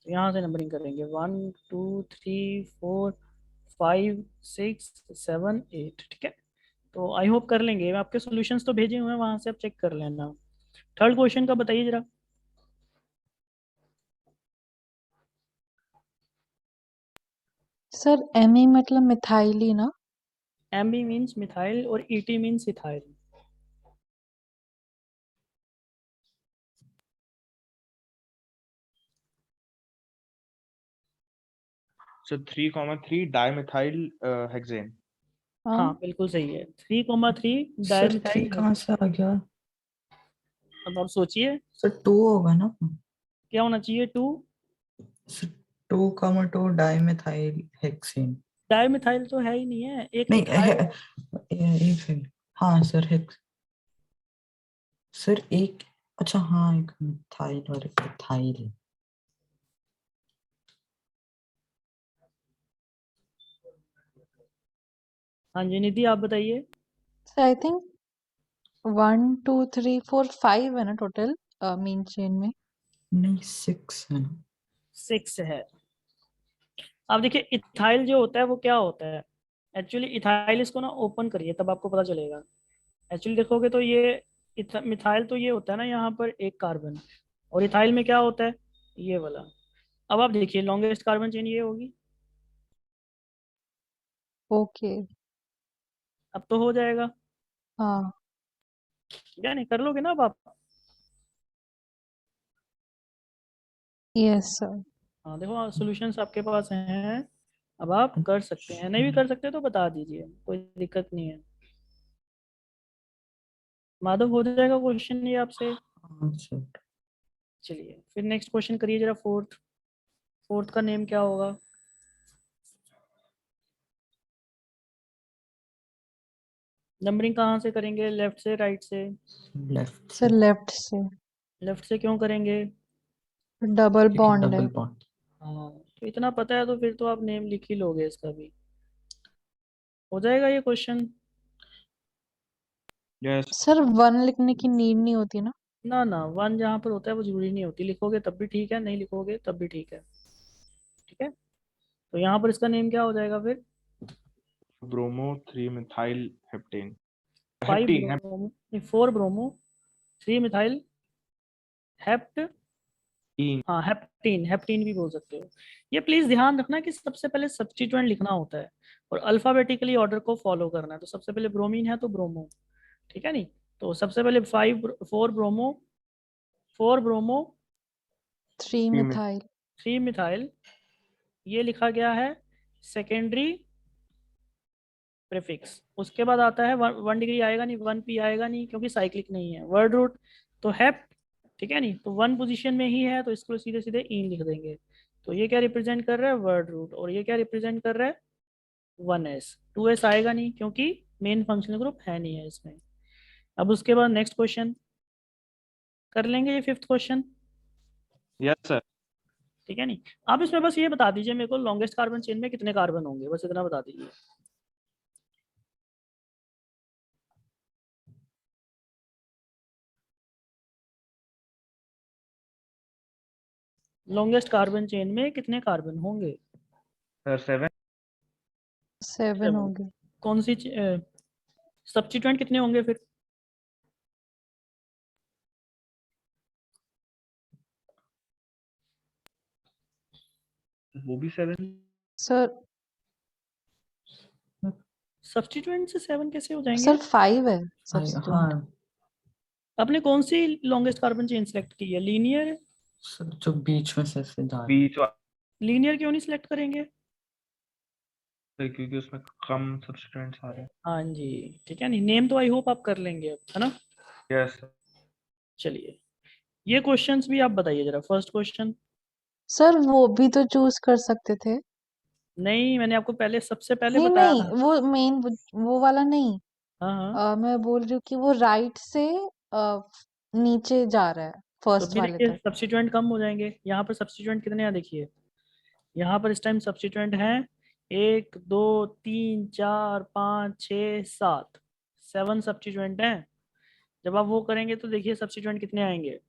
तो यहाँ से नंबरिंग करेंगे, 1 2 3 4 5 6 7 8, ठीक है। तो आई होप कर लेंगे, मैं आपके सॉल्यूशंस तो भेजे हुए हैं, वहां से आप चेक कर लेना। थर्ड क्वेश्चन का बताइए जरा। सर एमी मतलब मिथाइल ही ना। एम बी मीन्स मिथाइल और E T means ethyl. So 3,3 dimethyl hexane. हाँ हाँ बिल्कुल सही है, 3,3 सर 3 डायमिथाइल। कहाँ से आ गया? अब आप सोचिए सर 2 होगा ना? क्या होना चाहिए, 2। Sir 2,2 dimethyl hexane. डायमिथाइल तो है ही नहीं है, एक नहीं इथाइल। एक सेकंड। हाँ सर हेक्स सर एक, अच्छा हाँ एक मिथाइल और एक इथाइल। हाँ जी निधि आप बताइए। आई थिंक 1 2 3 4 5 है ना टोटल मेन चेन में। नहीं 6 है ना? 6 है। अब देखिए इथाइल जो होता है वो क्या होता है एक्चुअली, इथाइल इसको ना ओपन करिए तब आपको पता चलेगा। एक्चुअली देखोगे तो ये मिथाइल तो ये होता है ना यहाँ पर एक कार्बन, और इथाइल में क्या होता है ये वाला। अब आप देखिए लॉन्गेस्ट कार्बन चेन ये होगी। ओके। अब तो हो जाएगा, हाँ या नहीं कर लोगे ना अब आप। Yes sir. हाँ देखो सॉल्यूशंस आपके पास हैं, अब आप कर सकते हैं, नहीं भी कर सकते तो बता दीजिए, कोई दिक्कत नहीं है। माधव हो जाएगा क्वेश्चन ये आपसे। हाँ सर। चलिए फिर नेक्स्ट क्वेश्चन करिए जरा, फोर्थ। फोर्थ का नेम क्या होगा? नंबरिंग कहाँ से करेंगे, लेफ्ट से राइट से? लेफ्ट सर से। लेफ्ट से। लेफ्ट से क्यों करेंगे? डबल क्योंकि बॉन्ड है। Double bond. हाँ तो इतना पता है तो फिर तो आप नेम लिख ही लोगे इसका भी। हो जाएगा ये क्वेश्चन। Yes. सर 1 लिखने की नीड नहीं होती ना। ना ना, वन जहाँ पर होता है वो जरूरी नहीं होती, लिखोगे तब भी ठीक है, नहीं लिखोगे तब भी ठीक है। ठीक है, तो यहाँ पर इसका नेम क्या हो जाएगा फिर? Bromo 3-methyl heptane. 5 Heptene. Bromo, 4 bromo 3 methyl hept. Heptene. हाँ हेप्टीन, हेप्टीन भी बोल सकते हो। ये प्लीज ध्यान रखना कि सबसे पहले सब्स्टिट्यूएंट लिखना होता है और अल्फाबेटिकली ऑर्डर को फॉलो करना है। तो सबसे पहले ब्रोमीन है तो ब्रोमो, ठीक है नहीं। तो सबसे पहले 4 bromo, 4 bromo 3 Heme- methyl. 3 methyl, ये लिखा गया है सेकेंडरी प्रीफिक्स। उसके बाद आता है 1 डिग्री आएगा नहीं, 1 पी आएगा नहीं क्योंकि साइक्लिक नहीं है, वर्ड रूट तो हेप, ठीक है नहीं। तो 1 पोजीशन में ही है तो इसको सीधे सीधे इन लिख देंगे। तो ये क्या रिप्रेजेंट कर रहा है, वर्ड रूट, और ये क्या रिप्रेजेंट कर रहा है, 1s। 2s आएगा नहीं क्योंकि मेन फंक्शनल ग्रुप है नहीं है इसमें। अब उसके बाद नेक्स्ट क्वेश्चन कर लेंगे, ये फिफ्थ क्वेश्चन, Yes, sir. ठीक है नहीं। आप इसमें बस ये बता दीजिए मेरे को, लॉन्गेस्ट कार्बन चेन में कितने कार्बन होंगे, बस इतना बता दीजिए। लॉन्गेस्ट कार्बन चेन में कितने कार्बन होंगे? Sir, 7. 7 हो गए। कौन सी सब्स्टिट्यूएंट कितने होंगे फिर? वो भी 7. सर सब्स्टिट्यूएंट से 7 कैसे हो जाएंगे? सर 5 है हाँ सब्स्टिट्यूएंट। आपने कौन सी लॉन्गेस्ट कार्बन चेन सेलेक्ट की है, लीनियर? सर जो बीच में से ऐसे जा रहा है। बीच लीनियर क्यों नहीं सिलेक्ट करेंगे? क्योंकि उसमें कम सब्सटेंस आ रहे हैं. हाँ जी, ठीक है नहीं, नेम तो आई होप आप कर लेंगे अब, है ना। Yes. चलिए ये क्वेश्चंस भी आप बताइए जरा, फर्स्ट क्वेश्चन। सर वो भी तो चूज कर सकते थे। नहीं मैंने आपको पहले सबसे पहले नहीं बताया नहीं था। वो मेन वो वाला नहीं। हाँ हाँ, मैं बोल रही हूँ कि वो राइट से नीचे जा रहा है तो फर्स्ट भी वाले देखिए तक। सब्स्टिट्यूएंट कम हो जाएंगे। यहाँ पर सब्स्टिट्यूएंट कितने हैं देखिए, यहाँ पर इस टाइम सब्स्टिट्यूएंट हैं 1 2 3 4 5 6 7, 7 सब्स्टिट्यूएंट हैं। जब आप वो करेंगे तो देखिए सब्स्टिट्यूएंट कितने आएंगे।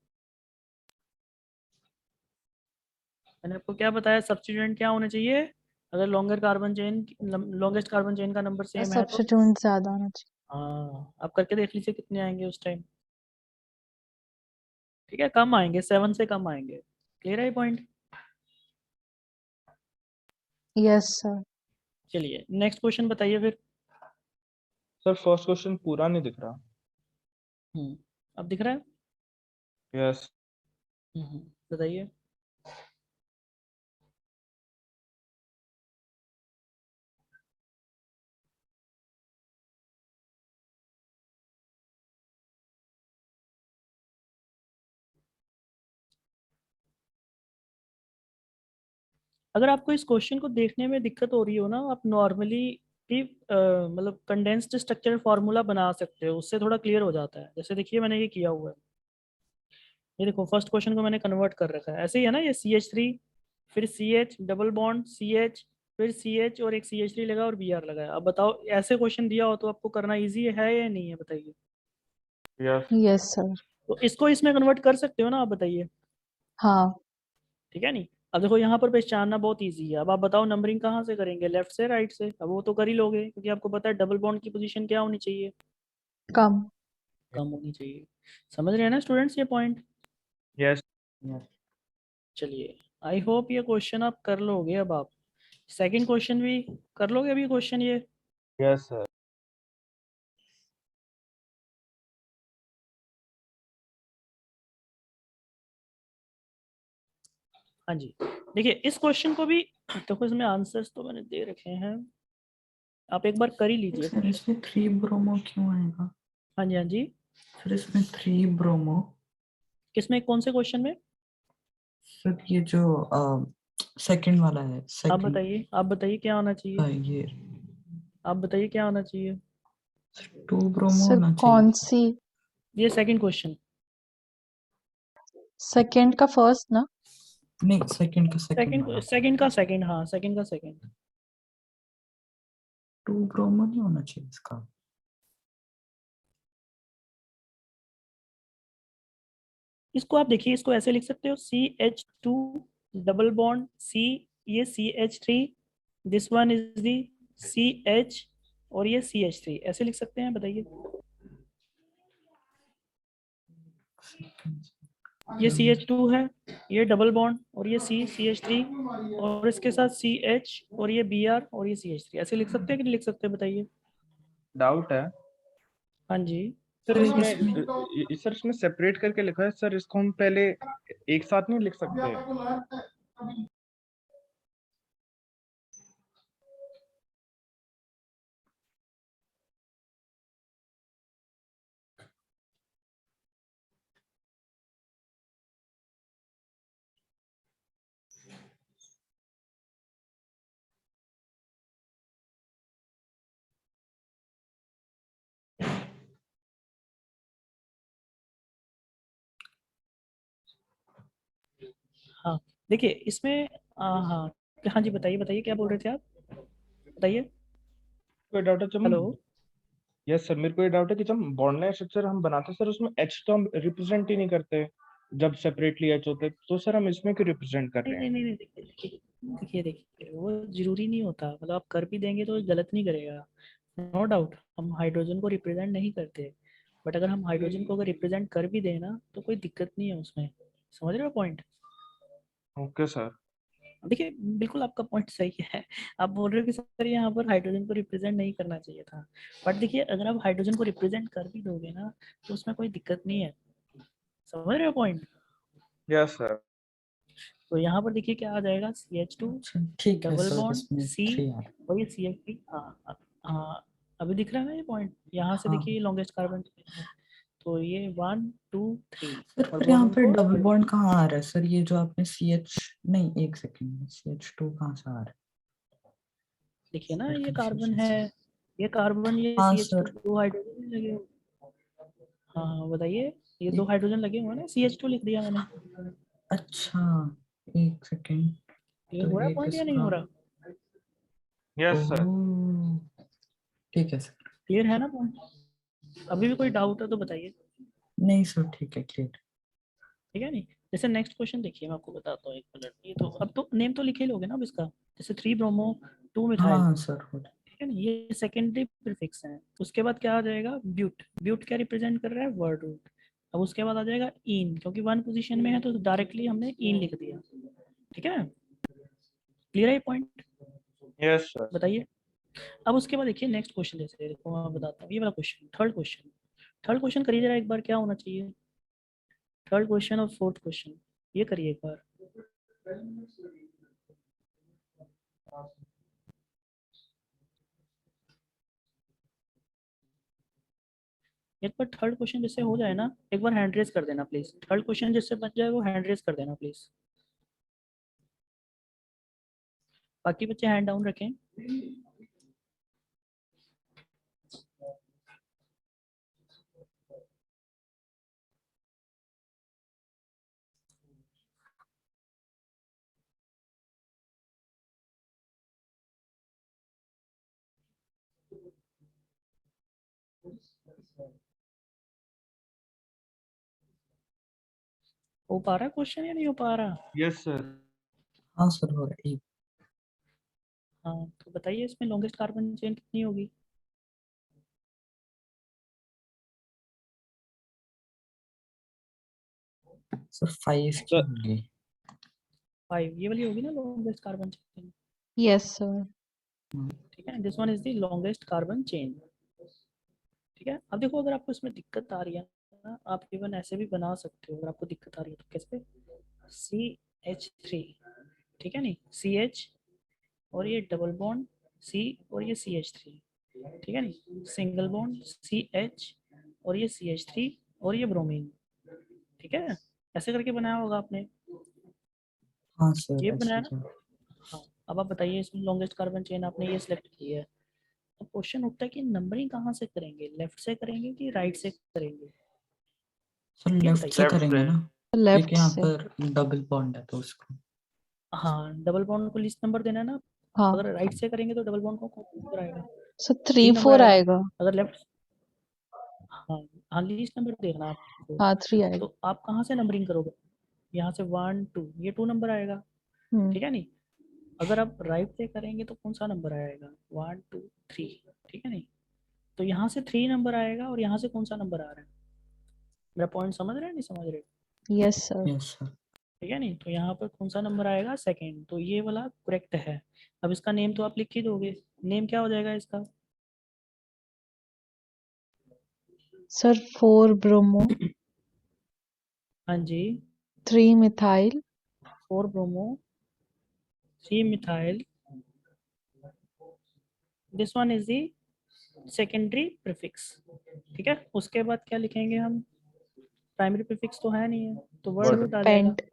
मैंने आपको क्या बताया, सब्स्टिट्यूएंट क्या होने चाहिए, अगर लॉन्गेस्ट कार्बन चेन का नंबर सेम है तो। सब्स्टिट्यूएंट ज्यादा होना चाहिए। हाँ आप करके देख लीजिए कितने आएंगे उस टाइम। ठीक है, कम आएंगे, 7 से कम आएंगे। क्लियर है ये पॉइंट? Yes sir. चलिए नेक्स्ट क्वेश्चन बताइए फिर। सर फर्स्ट क्वेश्चन पूरा नहीं दिख रहा. अब दिख रहा है? Yes. बताइए। अगर आपको इस क्वेश्चन को देखने में दिक्कत हो रही हो ना, आप नॉर्मली भी मतलब कंडेंस्ड स्ट्रक्चर फॉर्मूला बना सकते हो, उससे थोड़ा क्लियर हो जाता है। जैसे देखिए मैंने ये किया हुआ है, ये देखो फर्स्ट क्वेश्चन को मैंने कन्वर्ट कर रखा है, ऐसे ही है ना, ये CH3 फिर CH डबल बॉन्ड CH फिर CH और एक CH3 लगा और Br लगा है। अब बताओ ऐसे क्वेश्चन दिया हो तो आपको करना इजी है या नहीं है, बताइए। यस। Yes sir. तो इसको इसमें कन्वर्ट कर सकते हो ना, आप बताइए। हाँ। ठीक है नहीं। अब देखो यहाँ पर पहचानना बहुत इजी है। अब आप बताओ नंबरिंग कहाँ से करेंगे, लेफ्ट से राइट से? अब वो तो कर ही लोगे क्योंकि आपको पता है डबल बॉन्ड की पोजीशन क्या होनी चाहिए, कम। कम होनी चाहिए। समझ रहे हैं ना स्टूडेंट्स ये पॉइंट? यस। चलिए, आई होप ये क्वेश्चन आप कर लोगे। अब आप सेकंड क्वेश्चन भी कर लोगे अभी क्वेश्चन ये। Yes sir. हाँ जी, देखिए इस क्वेश्चन को भी देखो, इसमें आंसर्स तो मैंने दे रखे हैं, आप एक बार कर ही लीजिए। सर इसमें 3 ब्रोमो क्यों आएगा? हाँ जी, हाँ जी। सर इसमें 3 ब्रोमो। किसमें, कौन से क्वेश्चन में? सर ये जो सेकंड वाला है, आप सेकंड। बताइए, आप बताइए क्या होना चाहिए, ये आप बताइए क्या होना चाहिए। 2 ब्रोमो सर होना कौन चाहिए। सी? ये सेकंड क्वेश्चन, सेकंड का फर्स्ट ना? नहीं, सेकंड का सेकंड सेकंड वाला। सेकंड का सेकंड, हाँ सेकंड का सेकंड। 2 ब्रोमो नहीं होना चाहिए इसका। इसको आप देखिए, इसको ऐसे लिख सकते हो CH2 डबल बॉन्ड C, ये CH3, this one is the CH और ये CH3, ऐसे लिख सकते हैं, बताइए। ये CH2 है, ये डबल बॉन्ड, और ये CH3 और इसके साथ CH और ये Br और ये CH3, ऐसे लिख सकते हैं कि नहीं लिख सकते, बताइए। डाउट है हाँ जी। सर सर इसमें। इसमें सर इसमें सेपरेट करके लिखा है सर, इसको हम पहले एक साथ नहीं लिख सकते? हाँ देखिए इसमें हाँ हाँ जी, बताइए बताइए क्या बोल रहे थे आप, बताइए। कोई डाउट है जब हेलो। हम। यस सर, मेरे को ये डाउट है कि जब बॉन्ड लाइन स्ट्रक्चर हम बनाते हैं सर, उसमें एच तो हम रिप्रेजेंट ही नहीं करते जब सेपरेटली एच होते हैं, तो सर हम इसमें क्यों रिप्रेजेंट कर नहीं रहे नहीं हैं? नहीं नहीं, देखिए देखिए देखिए देखिए, वो जरूरी नहीं होता, मतलब आप कर भी देंगे तो गलत नहीं करेगा। नो डाउट हम हाइड्रोजन को रिप्रेजेंट नहीं करते, बट अगर हम हाइड्रोजन को अगर रिप्रेजेंट कर भी दें ना तो कोई दिक्कत नहीं है उसमें। समझ रहे हो पॉइंट? Okay sir. देखिए बिल्कुल आपका पॉइंट सही है। आप बोल रहे हो कि सर यहाँ पर हाइड्रोजन को रिप्रेजेंट नहीं करना चाहिए था, बट देखिए अगर आप हाइड्रोजन को रिप्रेजेंट कर भी दोगे ना तो उसमें कोई दिक्कत नहीं है। समझ रहे हो पॉइंट? Yes sir. तो यहाँ पर देखिए क्या आ जाएगा, CH2 अच्छा ठीक है डबल सर, बॉन्ड इसमें C 3 आ रहा है। और ये CH3। हाँ हाँ, अभी दिख रहा है ना ये पॉइंट, यहाँ से हाँ देखिए लॉन्गेस्ट कार्बन। तो ये 1 2 3 सर, और पर यहाँ ब्रोमीन पे को डबल थर्ड। बॉन्ड कहाँ आ रहा है सर? ये जो आपने CH, नहीं एक सेकंड, CH2 कहाँ से आ रहा है? देखिए ना सर ये कार्बन कंफ्यूजन है, से। ये कार्बन, ये हाँ CH2, सर। दो हाइड्रोजन लगे हुए। हाँ हाँ बताइए, ये दो हाइड्रोजन लगे हुए हैं ना, CH2 लिख दिया मैंने। अच्छा, एक सेकंड। क्लियर तो हो रहा है एक पॉइंट या नहीं इसका। हो रहा? Yes sir. ओह ठीक है सर। क्लियर है ना पॉइंट? अभी भी कोई डाउट है तो बताइए। नहीं सर, ठीक है, क्लियर। ठीक है नहीं। जैसे नेक्स्ट क्वेश्चन देखिए, मैं आपको बताता हूँ एक मिनट, ये तो अब तो नेम तो लिखे ही लोगे ना अब इसका। जैसे 3 ब्रोमो 2 हाँ मिथाइल, हाँ सर, हो रहा ठीक है ना, ये सेकेंडरी प्रीफिक्स है। उसके बाद क्या आ जाएगा, ब्यूट। ब्यूट क्या रिप्रेजेंट कर रहा है, वर्ड रूट। अब उसके बाद आ जाएगा इन, क्योंकि वन पोजीशन में है तो डायरेक्टली हमने इन लिख दिया। ठीक है, क्लियर है ये पॉइंट? Yes sir. बताइए। अब उसके बाद देखिए नेक्स्ट क्वेश्चन, जैसे देखो मैं बताता हूँ ये वाला question, third question. Third question करिए जरा एक बार, क्या होना चाहिए थर्ड क्वेश्चन और फोर्थ क्वेश्चन, ये करिए एक बार। एक बार थर्ड क्वेश्चन जिससे हो जाए ना, एक बार हैंड रेस कर देना प्लीज। थर्ड क्वेश्चन जिससे बन जाए वो हैंड रेस कर देना प्लीज। बाकी बच्चे हैंड डाउन रखें। हो पा रहा है क्वेश्चन या नहीं हो पा रहा? Yes sir. हाँ सर हो रहा है। हाँ तो बताइए इसमें लॉन्गेस्ट कार्बन चेन कितनी होगी? सर 5 की सर होगी। 5 ये वाली होगी ना longest carbon chain. Yes sir. ठीक है, this one is the longest carbon chain. ठीक है, अब देखो अगर आपको इसमें दिक्कत आ रही है ना, आप इवन ऐसे भी बना सकते हो। अगर आपको दिक्कत आ रही है तो कैसे? CH3, ठीक है नहीं, CH और ये डबल बॉन्ड C और ये CH3, ठीक है नहीं, सिंगल बॉन्ड CH और ये CH3 और ये ब्रोमीन। ठीक है, ऐसे करके बनाया होगा आपने, हाँ सर ये ऐसे बनाया ना। तो। हाँ, अब आप बताइए इसमें लॉन्गेस्ट कार्बन चेन आपने ये सिलेक्ट की है, तो क्वेश्चन उठता है कि नंबरिंग कहाँ से करेंगे, लेफ्ट से करेंगे कि राइट से करेंगे? सर ये लेफ्ट से बताइए। लेफ्ट करेंगे से। ना, लेफ्ट क्योंकि यहाँ से। पर डबल बॉन्ड है तो उसको। हाँ, डबल बॉन्ड को लीस्ट नंबर देना है ना। हाँ अगर राइट से करेंगे तो डबल बॉन्ड को कौन नंबर आएगा? सर 3 3 नंबर 4 आएगा। आएगा। अगर लेफ्ट, हाँ हाँ, लीस्ट नंबर देखना आपको। हाँ 3 आएगा। तो आप कहाँ से नंबरिंग करोगे? यहाँ से 1 2, ये 2 नंबर आएगा। ठीक है नहीं, अगर आप राइट से करेंगे तो कौन सा नंबर आएगा? 1 2 3, ठीक है नहीं, तो यहाँ से 3 नंबर आएगा और यहाँ से कौन सा नंबर आ रहा है? मेरा पॉइंट समझ रहे हैं नहीं समझ रहे? Yes sir. Yes sir. ठीक है नहीं, तो यहाँ पर कौन सा नंबर आएगा? सेकंड, तो ये वाला करेक्ट है। अब इसका नेम तो आप लिख ही दोगे, नेम क्या हो जाएगा इसका? सर 4 ब्रोमो हाँ जी, 3 methyl 4 bromo 3 methyl, this one is the secondary prefix. ठीक है, उसके बाद क्या लिखेंगे हम? प्राइमरी प्रीफिक्स तो है नहीं है, तो वर्ड वर्ड। रूट आ जाएगा, पेंट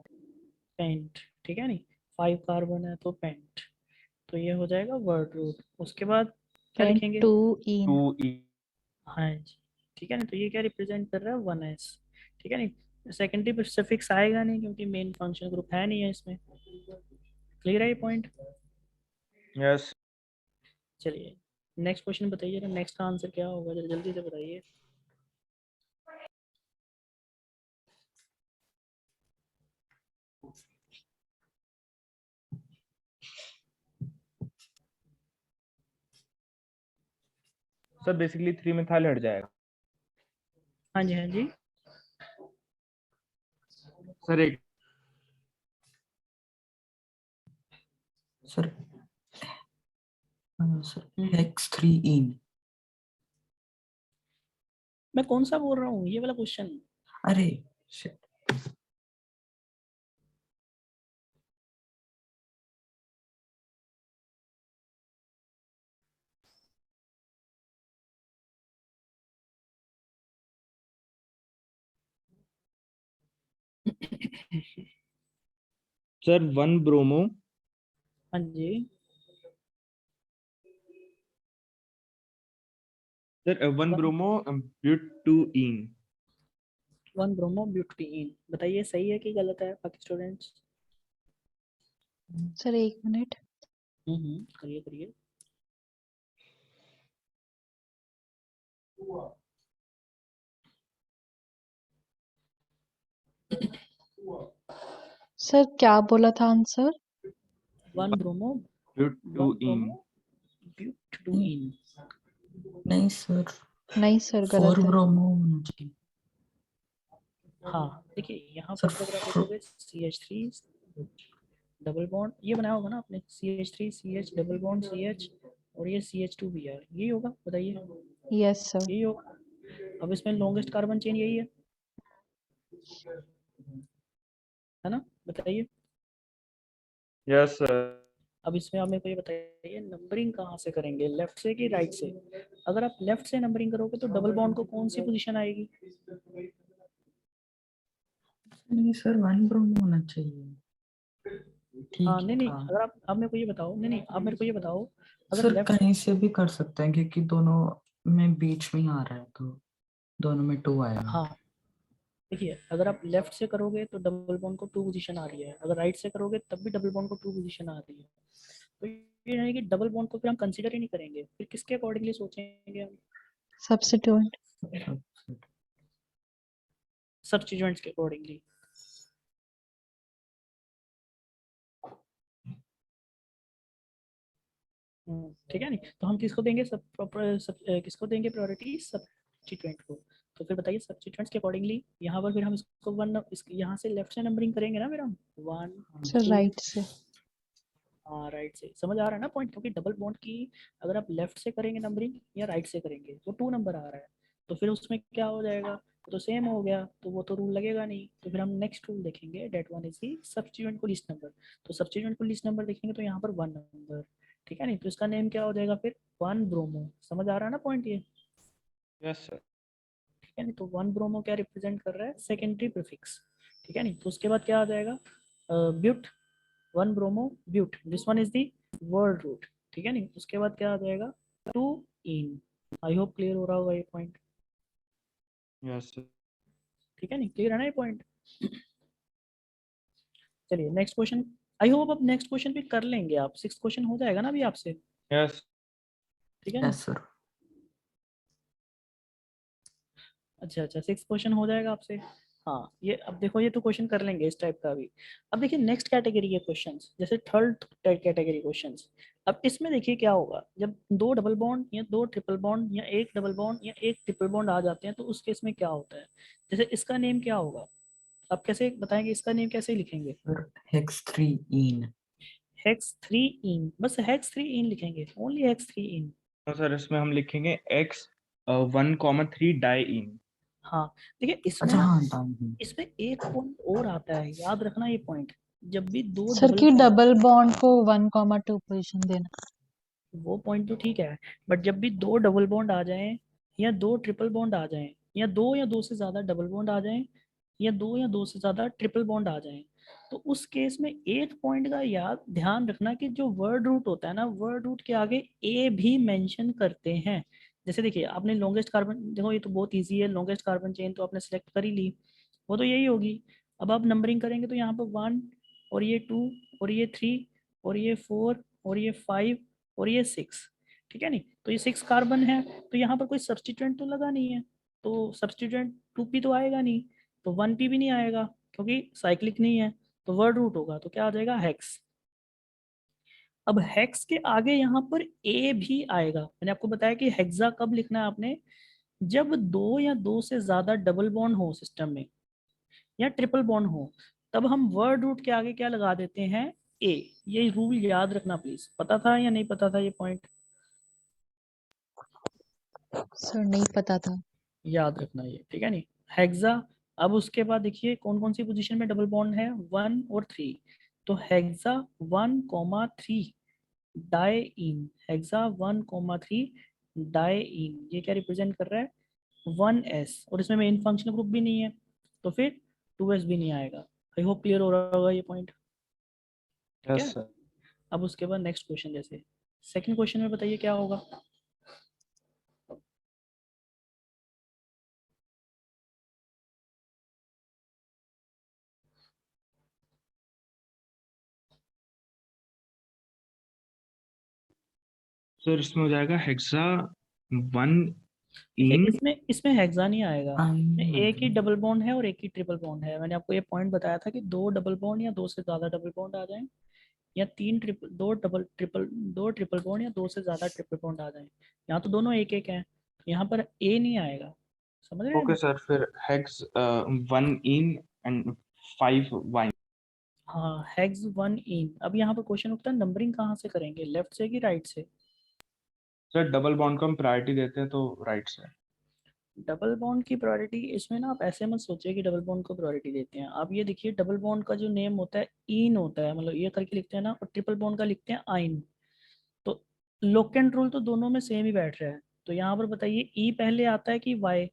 पेंट। ठीक है नहीं, 5 कार्बन है तो पेंट, तो ये हो जाएगा वर्ड रूट। उसके बाद क्या पेंट लिखेंगे? 2 इन 2E। हाँ जी, ठीक है ना, तो ये क्या रिप्रेजेंट कर रहा है? 1s। ठीक है नहीं, सेकेंडरी सफिक्स आएगा नहीं क्योंकि मेन फंक्शन ग्रुप है नहीं है इसमें। क्लियर है ये पॉइंट? यस चलिए नेक्स्ट क्वेश्चन बताइए, नेक्स्ट का आंसर क्या होगा, जल्दी जल्दी से बताइए। सर, बेसिकली 3 मिथाइल हट जाएगा। हाँ जी हाँ जी, सर एक सर सर हेक्स 3 इन। मैं कौन सा बोल रहा हूँ ये वाला क्वेश्चन? अरे shit. सर 1 ब्रोमो हाँ जी, सर 1 ब्रोमो ब्यूट 2इन। 1 ब्रोमो ब्यूटीन। बताइए सही है कि गलत है बाकी स्टूडेंट्स? Sir 1 minute. करिए करिए। सर क्या बोला था आंसर? 1 ब्रोमो ब्यूट 1 2इन। Bromo butene. नहीं सर नहीं सर 4 गलत है। ब्रोमो होना चाहिए। हाँ देखिए यहाँ सर पर अगर आप देखोगे CH3 डबल बॉन्ड, ये बनाया होगा ना आपने, CH3 CH double bond CH और ये CH2Br, यही होगा बताइए, यस सर। यही होगा। अब इसमें लॉन्गेस्ट कार्बन चेन यही है ना, बताइए। Yes sir. अब इसमें आप मेरे को ये बताइए नंबरिंग कहाँ से करेंगे, लेफ्ट से कि राइट से? अगर आप लेफ्ट से नंबरिंग करोगे तो डबल बॉन्ड को कौन सी पोजीशन आएगी? नहीं सर 1 ब्रोमो होना चाहिए। हाँ ठीक नहीं था अगर आप मेरे को ये बताओ, नहीं आप मेरे को ये बताओ, अगर सर। लेफ्ट कहीं से भी कर सकते हैं क्योंकि दोनों में बीच में ही आ रहा है, तो दोनों में 2 आएगा। हाँ देखिए, अगर आप लेफ्ट से करोगे तो डबल बॉन्ड को 2 पोजीशन आ रही है, अगर राइट से करोगे तब भी डबल बॉन्ड को 2 पोजीशन आ रही है। तो ये नहीं कि डबल बॉन्ड को फिर हम कंसीडर ही नहीं करेंगे, फिर किसके अकॉर्डिंगली सोचेंगे हम? सब्स्टिट्यूएंट। सब्स्टिट्यूएंट्स के अकॉर्डिंगली। ठीक है नहीं, तो हम किसको देंगे किसको देंगे प्रायोरिटी? सब्स्टिट्यूएंट को। तो फिर बताइए सब्स्टिट्यूएंट्स के अकॉर्डिंगली यहाँ पर फिर हम इसको यहाँ से लेफ्ट से नंबरिंग करेंगे ना फिर हम 1 सर 2। राइट से। हाँ राइट से, समझ आ रहा है ना पॉइंट? क्योंकि डबल बॉन्ड की अगर आप लेफ्ट से करेंगे नंबरिंग या राइट से करेंगे, वो 2 नंबर आ रहा है, तो फिर उसमें क्या हो जाएगा? तो सेम हो गया, तो वो तो रूल लगेगा नहीं। तो फिर हम नेक्स्ट रूल देखेंगे, that one is the substituent को लीस्ट नंबर। तो सब्स्टिट्यूएंट को लीस्ट नंबर देखेंगे तो यहाँ पर 1 नंबर, ठीक है नहीं, तो इसका नेम क्या हो जाएगा फिर? 1 ब्रोमो। समझ आ रहा है ना पॉइंट ये? Yes sir. ठीक है नहीं, तो 1 ब्रोमो क्या रिप्रेजेंट कर रहा है? Secondary prefix. ठीक है नहीं, तो उसके बाद क्या आ जाएगा? But, 1 bromo but, this one is the word root. ठीक है नहीं, उसके बाद क्या आ जाएगा? 2 इन। आई होप क्लियर हो रहा होगा ये पॉइंट। Yes sir. ठीक है नहीं, क्लियर है ना ये पॉइंट? चलिए नेक्स्ट क्वेश्चन। आई होप अब नेक्स्ट क्वेश्चन भी कर लेंगे आप, 6 क्वेश्चन हो जाएगा ना अभी आपसे? यस। ठीक है नहीं, यस सर। अच्छा 6 क्वेश्चन हो जाएगा आपसे। हाँ ये अब देखो, ये तो क्वेश्चन कर लेंगे इस टाइप का भी। अब देखिए नेक्स्ट कैटेगरी के क्वेश्चंस, जैसे थर्ड कैटेगरी क्वेश्चंस। अब इसमें देखिए क्या होगा, जब 2 डबल बॉन्ड या 2 ट्रिपल बॉन्ड या 1 डबल बॉन्ड या 1 ट्रिपल बॉन्ड आ जाते हैं, तो उस केस में क्या होता है? जैसे इसका नेम क्या होगा? आप कैसे बताएंगे इसका नेम, कैसे लिखेंगे? सर हेक्स 3 इन। हेक्स 3 इन, बस हेक्स 3 इन लिखेंगे, ओनली हेक्स 3 इन। तो सर इसमें हम लिखेंगे x 1,3 डाई इन। हाँ देखिए इसमें अच्छा ना, हाँ डाउन। इसमें एक पॉइंट और आता है, याद रखना ये पॉइंट। जब भी 2 सर डबल की बॉन्ड, डबल बॉन्ड को 1,2 पोजीशन देना। वो पॉइंट तो ठीक है, बट जब भी 2 डबल बॉन्ड आ जाएं या 2 ट्रिपल बॉन्ड आ जाएं या 2 या 2 से ज्यादा डबल बॉन्ड आ जाएं या 2 या 2 से ज्यादा ट्रिपल बॉन्ड आ जाएं, तो उस केस में एक पॉइंट का याद ध्यान रखना कि जो वर्ड रूट होता है ना, वर्ड रूट के आगे ए भी मेंशन करते हैं। जैसे देखिए आपने लॉन्गेस्ट कार्बन, देखो ये तो बहुत इजी है, लॉन्गेस्ट कार्बन चेन तो आपने सेलेक्ट कर ही ली, वो तो यही होगी। अब आप नंबरिंग करेंगे तो यहाँ पर 1 और ये 2 और ये 3 और ये 4 और ये 5 और ये 6। ठीक है नहीं, तो ये 6 कार्बन है, तो यहाँ पर कोई सब्सटीट्यूएंट तो लगा नहीं है, तो सब्सटीट्यूएंट 2p तो आएगा नहीं, तो 1p भी नहीं आएगा क्योंकि साइक्लिक नहीं है, तो वर्ड रूट होगा, तो क्या आ जाएगा? हेक्स। अब हेक्स के आगे यहाँ पर ए भी आएगा। मैंने आपको बताया कि हेक्सा कब लिखना है आपने? जब 2 या 2 से ज्यादा डबल बॉन्ड हो सिस्टम में या ट्रिपल बॉन्ड हो, तब हम वर्ड रूट के आगे क्या लगा देते हैं? ए। ये रूल याद रखना प्लीज। पता था या नहीं पता था ये पॉइंट? सर नहीं पता था। याद रखना ये, ठीक है नहीं? हेक्सा। अब उसके बाद देखिए कौन कौन सी पोजीशन में डबल बॉन्ड है? 1 और 3। तो हेक्सा 1,3 डाई इन, हेक्सा 1,3 डाई इन, ये क्या रिप्रेजेंट कर रहा है? 1s, और इसमें मेन फंक्शनल ग्रुप भी नहीं है, तो फिर 2s भी नहीं आएगा। आई होप क्लियर हो रहा होगा ये पॉइंट। ठीक यस है, सर। अब उसके बाद नेक्स्ट क्वेश्चन, जैसे सेकंड क्वेश्चन में बताइए क्या होगा? सर इसमें हो जाएगा हेक्सा 1 देखिए इन। इसमें इसमें हेक्सा नहीं आएगा, एक ही आई डबल बॉन्ड है और एक ही ट्रिपल बॉन्ड है। मैंने आपको ये पॉइंट बताया था कि 2 डबल बॉन्ड या 2 से ज्यादा डबल बॉन्ड आ जाएं, या 3 ट्रिपल, 2 ट्रिपल बॉन्ड या 2 से ज्यादा ट्रिपल बॉन्ड आ जाएं। यहाँ तो दोनों एक एक हैं, यहाँ पर ए नहीं आएगा। समझ रहे हैं ओके अभी? सर, फिर हेक्स 1 इन एंड 5 वाइन। हाँ हेक्स 1 इन। अब यहाँ पर क्वेश्चन उठता है नंबरिंग कहाँ से करेंगे, लेफ्ट से कि राइट से? सर डबल बॉन्ड को हम प्रायोरिटी देते हैं तो राइट से। डबल बॉन्ड की प्रायोरिटी इसमें ना, आप ऐसे मत सोचिए कि डबल बॉन्ड को प्रायोरिटी देते हैं। आप ये देखिए डबल बॉन्ड का जो नेम होता है इन होता है, मतलब ये करके लिखते हैं ना, और ट्रिपल बॉन्ड का लिखते हैं आइन। तो लोकेंट रूल तो दोनों में सेम ही बैठ रहा है। तो यहाँ पर बताइए ई पहले आता है कि वाई?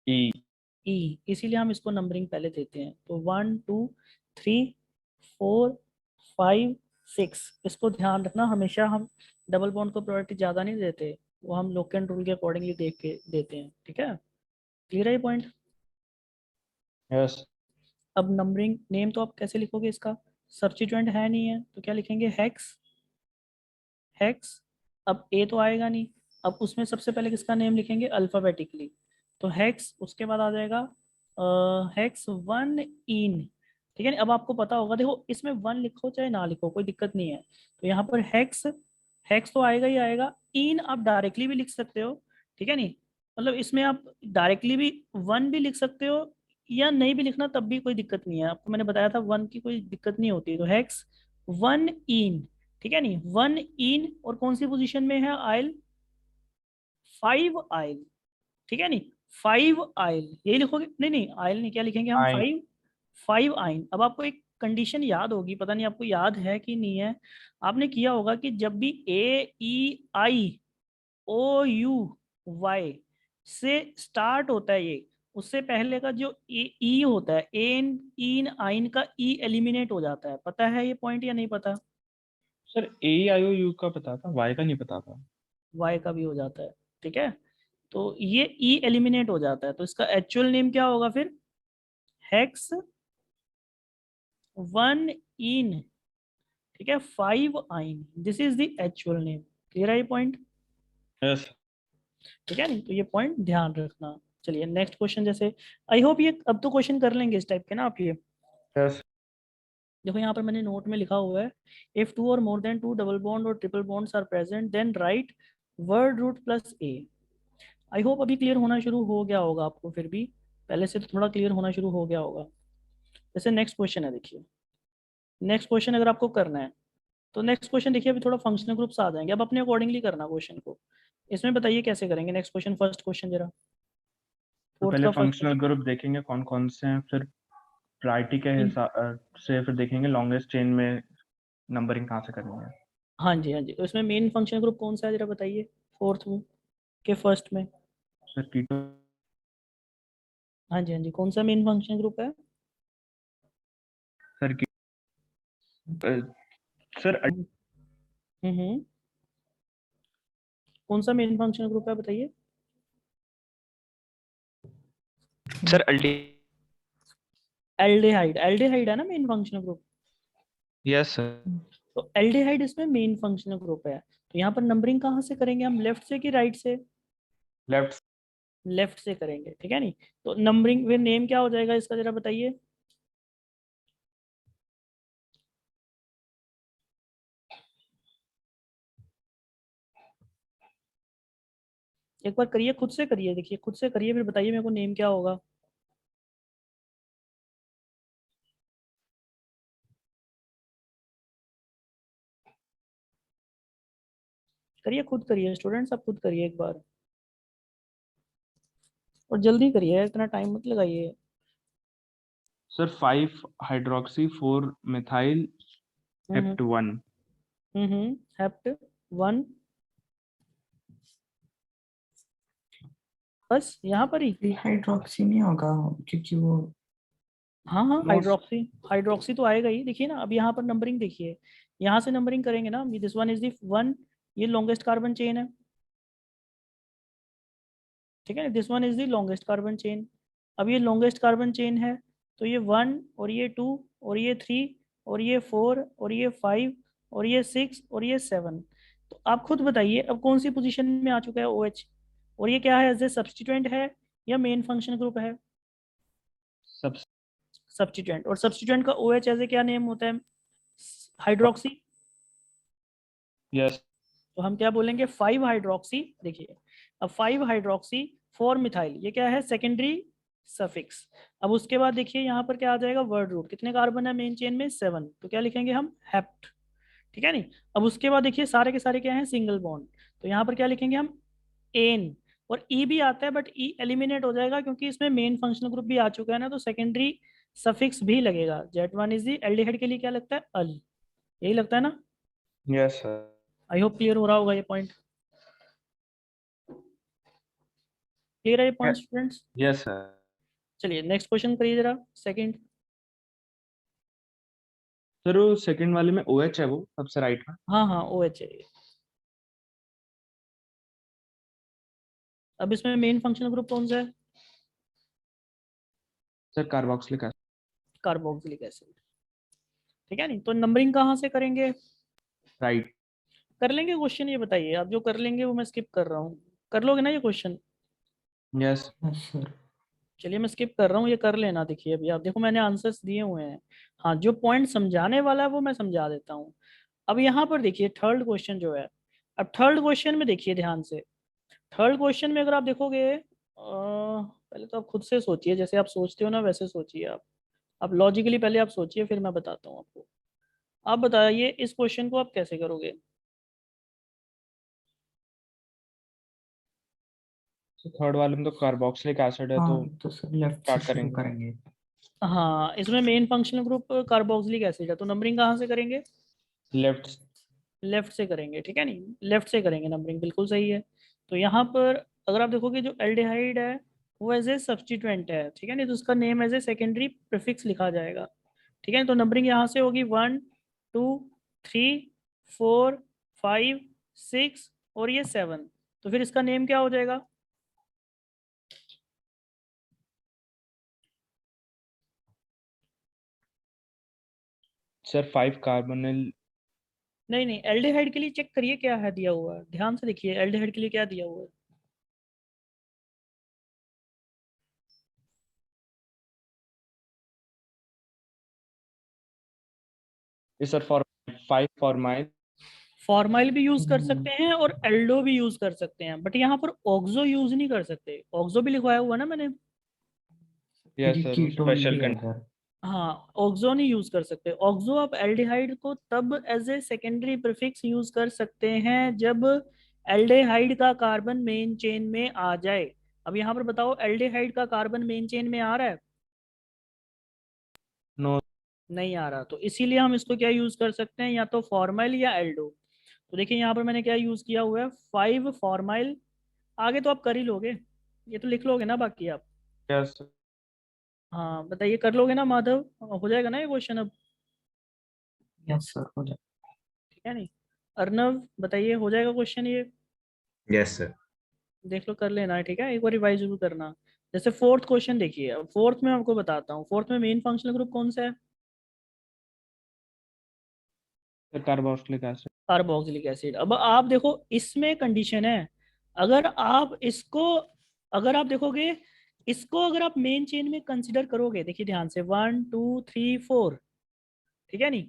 ई। ई, इसीलिए हम इसको नंबरिंग पहले देते हैं। तो 1 2 3 4 5 6, इसको ध्यान रखना, हमेशा हम डबल बॉन्ड को प्रायोरिटी ज़्यादा नहीं देते, वो हम लोकेंट रूल के अकॉर्डिंगली देख के देते हैं, ठीक है, क्लियर है ये पॉइंट। यस अब नंबरिंग नेम तो आप कैसे लिखोगे इसका, सब्स्टिट्यूएंट है नहीं है तो क्या लिखेंगे, हेक्स, हेक्स। अब ए तो आएगा नहीं, अब उसमें सबसे पहले किसका नेम लिखेंगे, अल्फाबेटिकली, तो हेक्स, उसके बाद आ जाएगा हेक्स 1 इन, ठीक है। अब आपको पता होगा, देखो इसमें 1 लिखो चाहे ना लिखो कोई दिक्कत नहीं है, तो यहाँ पर हेक्स, हेक्स तो आएगा ही आएगा, इन आप डायरेक्टली भी लिख सकते हो, ठीक है नहीं, मतलब इसमें आप डायरेक्टली भी 1 भी लिख सकते हो, या नहीं भी लिखना तब भी कोई दिक्कत नहीं है, आपको मैंने बताया था 1 की कोई दिक्कत नहीं होती, तो हेक्स 1 इन, ठीक है नहीं, 1 इन, और कौन सी पोजीशन में है, आयल, 5 आयल, ठीक है नहीं, 5 आयल, यही लिखोगे, नहीं नहीं आयल नहीं, क्या लिखेंगे हम, आई 5 आइन। अब आपको एक कंडीशन याद होगी, पता नहीं आपको याद है कि नहीं है, आपने किया होगा कि जब भी ए ई आई ओ यू वाई से स्टार्ट होता है ये, उससे पहले का जो ई होता है, एन इन आइन का ई एलिमिनेट हो जाता है, पता है ये पॉइंट या नहीं पता, sir A I O you का पता था, वाई का नहीं पता था। वाई का भी हो जाता है, ठीक है, तो ये ई एलिमिनेट हो जाता है, तो इसका एक्चुअल नेम क्या होगा फिर, हेक्स 1 इन, ठीक है, 5 आइन, this is the actual name, clear है ये पॉइंट, यस ठीक है नहीं, तो ये पॉइंट ध्यान रखना। चलिए नेक्स्ट क्वेश्चन, जैसे आई होप ये अब तो क्वेश्चन कर लेंगे इस टाइप के ना आप, ये यस देखो यहाँ पर मैंने नोट में लिखा हुआ है, if 2 or more than 2 double bond और triple bonds are present then right word root plus a. I hope अभी क्लियर होना शुरू हो गया होगा आपको, फिर भी पहले से तो थोड़ा क्लियर होना शुरू हो गया होगा। जैसे नेक्स्ट क्वेश्चन है, देखिए नेक्स्ट क्वेश्चन अगर आपको करना है, तो नेक्स्ट क्वेश्चन देखिए अभी थोड़ा फंक्शनल ग्रुप्स आ जाएंगे, अब अपने अकॉर्डिंगली करना क्वेश्चन को, इसमें बताइए कैसे करेंगे नेक्स्ट क्वेश्चन, फर्स्ट क्वेश्चन जरा, तो फोर्थ पहले का फर्स्ट फंक्शनल ग्रुप देखेंगे कौन कौन से हैं, फिर प्रायोरिटी के क्वेश्चन। हिसाब से फिर देखेंगे लॉन्गेस्ट चेन में नंबरिंग कहाँ से करनी है। हाँ जी हाँ जी, तो इसमें मेन फंक्शन ग्रुप कौन सा है जरा बताइए, फोर्थ में के फर्स्ट में, सर कीटो हाँ जी हाँ जी, कौन सा मेन फंक्शन ग्रुप है, सर की सर हम्म, कौन सा मेन फंक्शन ग्रुप है बताइए, सर अल्टी एल्डिहाइड, एल्डिहाइड है ना main functional group, yes sir तो एल्डिहाइड इसमें मेन फंक्शनल ग्रुप है, तो यहाँ पर नंबरिंग कहाँ से करेंगे हम, लेफ्ट से कि राइट से, लेफ्ट लेफ्ट से करेंगे, ठीक है नहीं, तो नंबरिंग फिर नेम क्या हो जाएगा इसका जरा बताइए, एक बार करिए खुद से करिए, देखिए खुद से करिए फिर बताइए मेरे को नेम क्या होगा, करिए खुद करिए स्टूडेंट्स, आप खुद करिए एक बार, और जल्दी करिए, इतना टाइम मत लगाइए। सर 5 हाइड्रोक्सी 4 मिथाइल हम्म हेप्ट 1 हेप्ट 1, बस यहाँ पर ही, हाइड्रोक्सी नहीं होगा क्योंकि वो हाँ हाँ मोस्ट हाइड्रोक्सी, हाइड्रोक्सी तो आएगा ही, देखिए ना अब यहाँ पर नंबरिंग देखिए, यहाँ से नंबरिंग करेंगे ना, दिस वन इज द 1, ये लॉन्गेस्ट कार्बन चेन है, ठीक है, this one is the longest carbon chain, अब ये लॉन्गेस्ट कार्बन चेन है, तो ये 1 और ये 2 और ये 3 और ये 4 और ये 5 और ये 6 और ये 7, तो आप खुद बताइए अब कौन सी पोजीशन में आ चुका है OH, और ये क्या है, एज ए सब्सटीट्यूएंट है या मेन फंक्शन ग्रुप है, सब सब्सटीट्यूएंट, और सब्सटीट्यूएंट का OH एज ए क्या नेम होता है, हाइड्रोक्सी, यस तो हम क्या बोलेंगे 5 हाइड्रोक्सी, देखिए अब 5 हाइड्रोक्सी 4 मिथाइल, ये क्या है सेकेंडरी सफिक्स, अब उसके बाद देखिए यहाँ पर क्या आ जाएगा, वर्ड रूट, कितने कार्बन है मेन चेन में 7, तो क्या लिखेंगे हम, हेप्ट, ठीक है नहीं, अब उसके बाद देखिए सारे के सारे क्या हैं, सिंगल बॉन्ड, तो यहाँ पर क्या लिखेंगे हम, एन, और ई भी आता है बट ई एलिमिनेट हो जाएगा क्योंकि इसमें मेन फंक्शनल ग्रुप भी आ चुका है ना, तो सेकेंडरी सफिक्स भी लगेगा, Z1 इज दी, एल्डिहाइड के लिए क्या लगता है, अल, यही लगता है ना, yes sir I hope clear हो रहा होगा ये पॉइंट, क्लियर है ये पॉइंट स्टूडेंट्स। Yes sir. चलिए नेक्स्ट क्वेश्चन करिए जरा, सेकंड, सर वो सेकंड वाले में OH है, वो सबसे राइट में। हाँ हाँ OH है ये। अब इसमें मेन फंक्शनल ग्रुप कौन सा है? Sir carboxylic acid. Carboxylic acid. ठीक है नहीं, तो नंबरिंग कहाँ से करेंगे? राइट। कर लेंगे क्वेश्चन, ये बताइए आप जो कर लेंगे वो मैं स्किप कर रहा हूँ। कर लोगे ना ये क्वेश्चन? यस। Yes sir. चलिए मैं स्किप कर रहा हूँ, ये कर लेना। देखिए अभी आप देखो मैंने आंसर्स दिए हुए हैं। हाँ जो पॉइंट समझाने वाला है वो मैं समझा देता हूँ। अब यहाँ पर देखिए थर्ड क्वेश्चन जो है। अब थर्ड क्वेश्चन में देखिए ध्यान से। थर्ड क्वेश्चन में अगर आप देखोगे पहले तो आप खुद से सोचिए, जैसे आप सोचते हो ना वैसे सोचिए आप। आप लॉजिकली पहले आप सोचिए, फिर मैं बताता हूँ आपको। आप बताइए इस क्वेश्चन को आप कैसे करोगे? तो थर्ड वाले में तो कार्बोक्सिलिक एसिड है, तो हाँ तो सर लेफ्ट से स्टार्ट शुरू करेंगे। करेंगे। हाँ इसमें main functional group carboxylic acid है, तो नंबरिंग कहाँ से करेंगे? लेफ्ट। लेफ्ट से करेंगे। ठीक है नहीं, लेफ्ट से करेंगे नंबरिंग, बिल्कुल सही है। तो यहाँ पर अगर आप देखोगे जो एल्डिहाइड है वो एज ए सब्सटीट्यूएंट है। ठीक है नहीं, तो उसका name as a secondary prefix लिखा जाएगा। ठीक है, तो नंबरिंग यहाँ से होगी 1 2 3 4 5 6 और ये 7। तो फिर इसका नेम क्या हो जाएगा? Sir 5 carbonyl. नहीं नहीं, एल्डिहाइड के लिए चेक करिए क्या है दिया हुआ है, ध्यान से देखिए एल्डिहाइड के लिए क्या दिया हुआ है। Sir for 5 formyl. फॉर्माइल भी यूज कर हम्म, सकते हैं और एल्डो भी यूज कर सकते हैं, बट यहाँ पर ऑक्सो यूज नहीं कर सकते। ऑक्सो भी लिखवाया हुआ ना मैंने। यस सर, वो कीटोन स्पेशल भी है कंडीशन। सर। हाँ ऑक्सो नहीं यूज कर सकते। ऑक्सो आप एल्डिहाइड को तब as a secondary prefix use कर सकते हैं जब एल्डिहाइड का कार्बन मेन चेन में आ जाए। अब यहाँ पर बताओ एल्डिहाइड का कार्बन मेन चेन में आ रहा है? नो। नहीं आ रहा, तो इसीलिए हम इसको क्या यूज कर सकते हैं, या तो फॉर्माइल या एल्डो। तो देखिए यहाँ पर मैंने क्या यूज किया हुआ है, 5 फॉर्माइल। आगे तो आप कर ही लोगे, ये तो लिख लोगे ना बाकी आप। यस। हाँ बताइए कर लोगे ना माधव? हो जाएगा ना ये क्वेश्चन अब? यस सर हो जाए। ठीक है नहीं, अर्नव बताइए हो जाएगा क्वेश्चन ये? Yes sir. देख लो कर लेना है, ठीक है, एक बार रिवाइज जरूर करना। जैसे फोर्थ क्वेश्चन देखिए, अब फोर्थ में आपको बताता हूँ, फोर्थ में मेन फंक्शनल ग्रुप कौन सा है? Sir carboxylic acid. Carboxylic acid. अब आप देखो इसमें कंडीशन है, अगर आप इसको, अगर आप देखोगे इसको, अगर आप मेन चेन में कंसिडर करोगे, देखिए ध्यान से 1 2 3 4। ठीक है नहीं,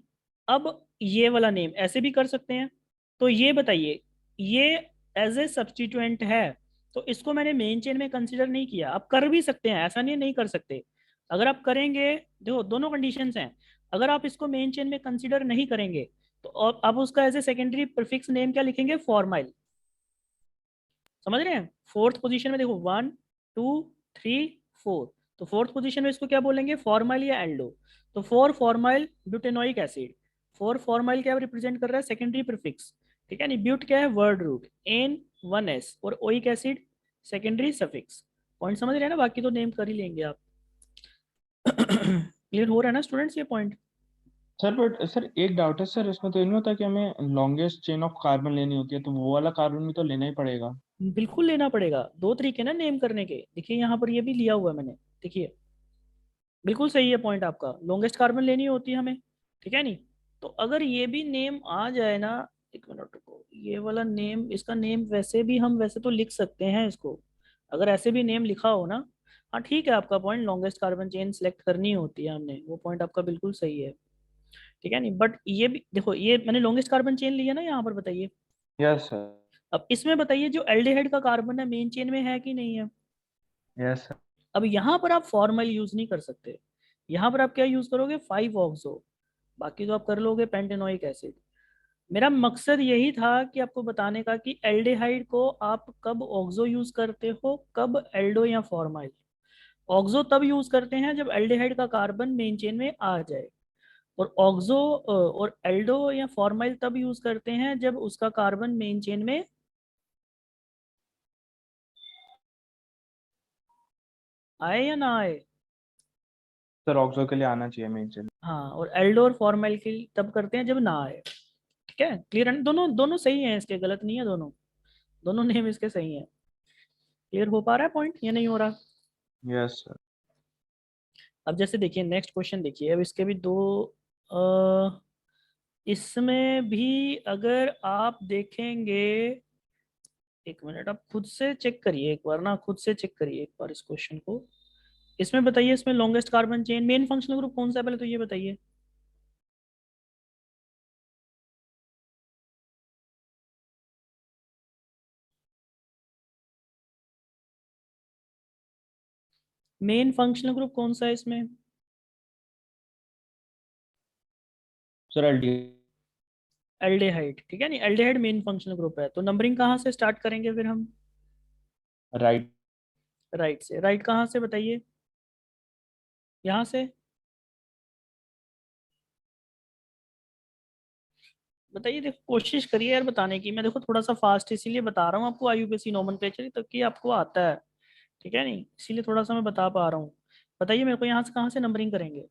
अब ये वाला नेम ऐसे भी कर सकते हैं। तो ये बताइए, ये एज ए सब्सटीट्यूएंट है, तो इसको मैंने मेन चेन में कंसिडर नहीं किया। आप कर भी सकते हैं, ऐसा नहीं नहीं कर सकते। अगर आप करेंगे, देखो दोनों कंडीशंस हैं। अगर आप इसको मेन चेन में कंसिडर नहीं करेंगे तो आप उसका as a secondary prefix name क्या लिखेंगे, फॉर्माइल। समझ रहे हैं? फोर्थ पोजीशन में देखो 1 2 3 4, तो फोर्थ पोजीशन में इसको क्या बोलेंगे, फॉर्माइल या एल्डो। तो four formyl butanoic acid. Four formyl क्या रिप्रेजेंट कर रहा है, सेकेंडरी प्रीफिक्स। ठीक है नहीं, ब्यूट क्या है, वर्ड रूट, एन 1s, और oic acid secondary suffix. Point समझ रहे हैं ना, बाकी तो नेम कर ही लेंगे आप। क्लियर हो रहा है ना स्टूडेंट्स ये पॉइंट? सर बट सर एक डाउट है सर, इसमें तो ये नहीं होता कि हमें लॉन्गेस्ट चेन ऑफ कार्बन लेनी होती है, तो वो वाला कार्बन भी तो लेना ही पड़ेगा। बिल्कुल लेना पड़ेगा, दो तरीके ना नेम करने के। देखिए यहाँ पर ये भी लिया हुआ है मैंने, देखिए बिल्कुल सही है पॉइंट आपका, लॉन्गेस्ट कार्बन लेनी होती है हमें। ठीक है नहीं, तो अगर ये भी नेम आ जाए ना, एक मिनट रुको, ये वाला नेम, इसका नेम वैसे भी हम वैसे तो लिख सकते हैं इसको, अगर ऐसे भी नेम लिखा हो ना। हाँ ठीक है, आपका point longest carbon chain select करनी होती है हमने, वो पॉइंट आपका बिल्कुल सही है। ठीक है नहीं, बट ये भी देखो, ये मैंने लॉन्गेस्ट कार्बन चेन लिया ना यहाँ पर, बताइए। Yes sir. अब इसमें बताइए जो एल्डिहाइड का कार्बन है मेन चेन में है कि नहीं है? Yes sir. अब यहाँ पर आप फॉर्मल यूज नहीं कर सकते, यहाँ पर आप क्या यूज करोगे, 5 ऑक्सो। बाकी तो आप कर लोगे पेंटेनोइक एसिड। मेरा मकसद यही था कि आपको बताने का कि एल्डिहाइड को आप कब ऑक्सो यूज करते हो, कब एल्डो या फॉर्माइल। ऑक्सो तब यूज करते हैं जब एल्डिहाइड का कार्बन मेन चेन में आ जाए, और ऑक्सो और एल्डो या फॉर्माइल तब यूज करते हैं जब उसका कार्बन मेन चेन में आए या ना आए। सर ऑक्सो के लिए आना चाहिए मेन चेन। हाँ, और एल्डो और फॉर्मेल के लिए तब करते हैं जब ना आए। ठीक है, क्लियर है? दोनों दोनों सही हैं इसके, गलत नहीं है, दोनों दोनों नेम इसके सही हैं। क्लियर हो पा रहा है पॉइंट या नहीं हो रहा? Yes sir. अब जैसे देखिए नेक्स्ट क्वेश्चन देखिए, अब इसके भी दो अ, इसमें भी अगर आप देखेंगे, एक मिनट आप खुद से चेक करिए एक बार ना, खुद से चेक करिए एक बार इस क्वेश्चन को। इसमें बताइए, इसमें longest carbon chain main functional group कौन सा है, पहले तो ये बताइए। मेन फंक्शनल ग्रुप कौन सा है इसमें? सर एल्डी। एल्डेहाइड, ठीक है नहीं, एल्डेहाइड मेन फंक्शनल ग्रुप है, तो नंबरिंग कहाँ से स्टार्ट करेंगे फिर हम? राइट। राइट से। राइट कहाँ से बताइए? यहाँ से बताइए, देखो कोशिश करिए यार बताने की, मैं देखो थोड़ा सा फास्ट इसीलिए बता रहा हूँ आपको, आईयूपीएसी नोमेनक्लेचर तक कि आपको आता है। ठीक है नहीं, इसीलिए थोड़ा सा मैं बता पा रहा हूँ। बताइए मेरे को, यहाँ से कहाँ से नंबरिंग करेंगे?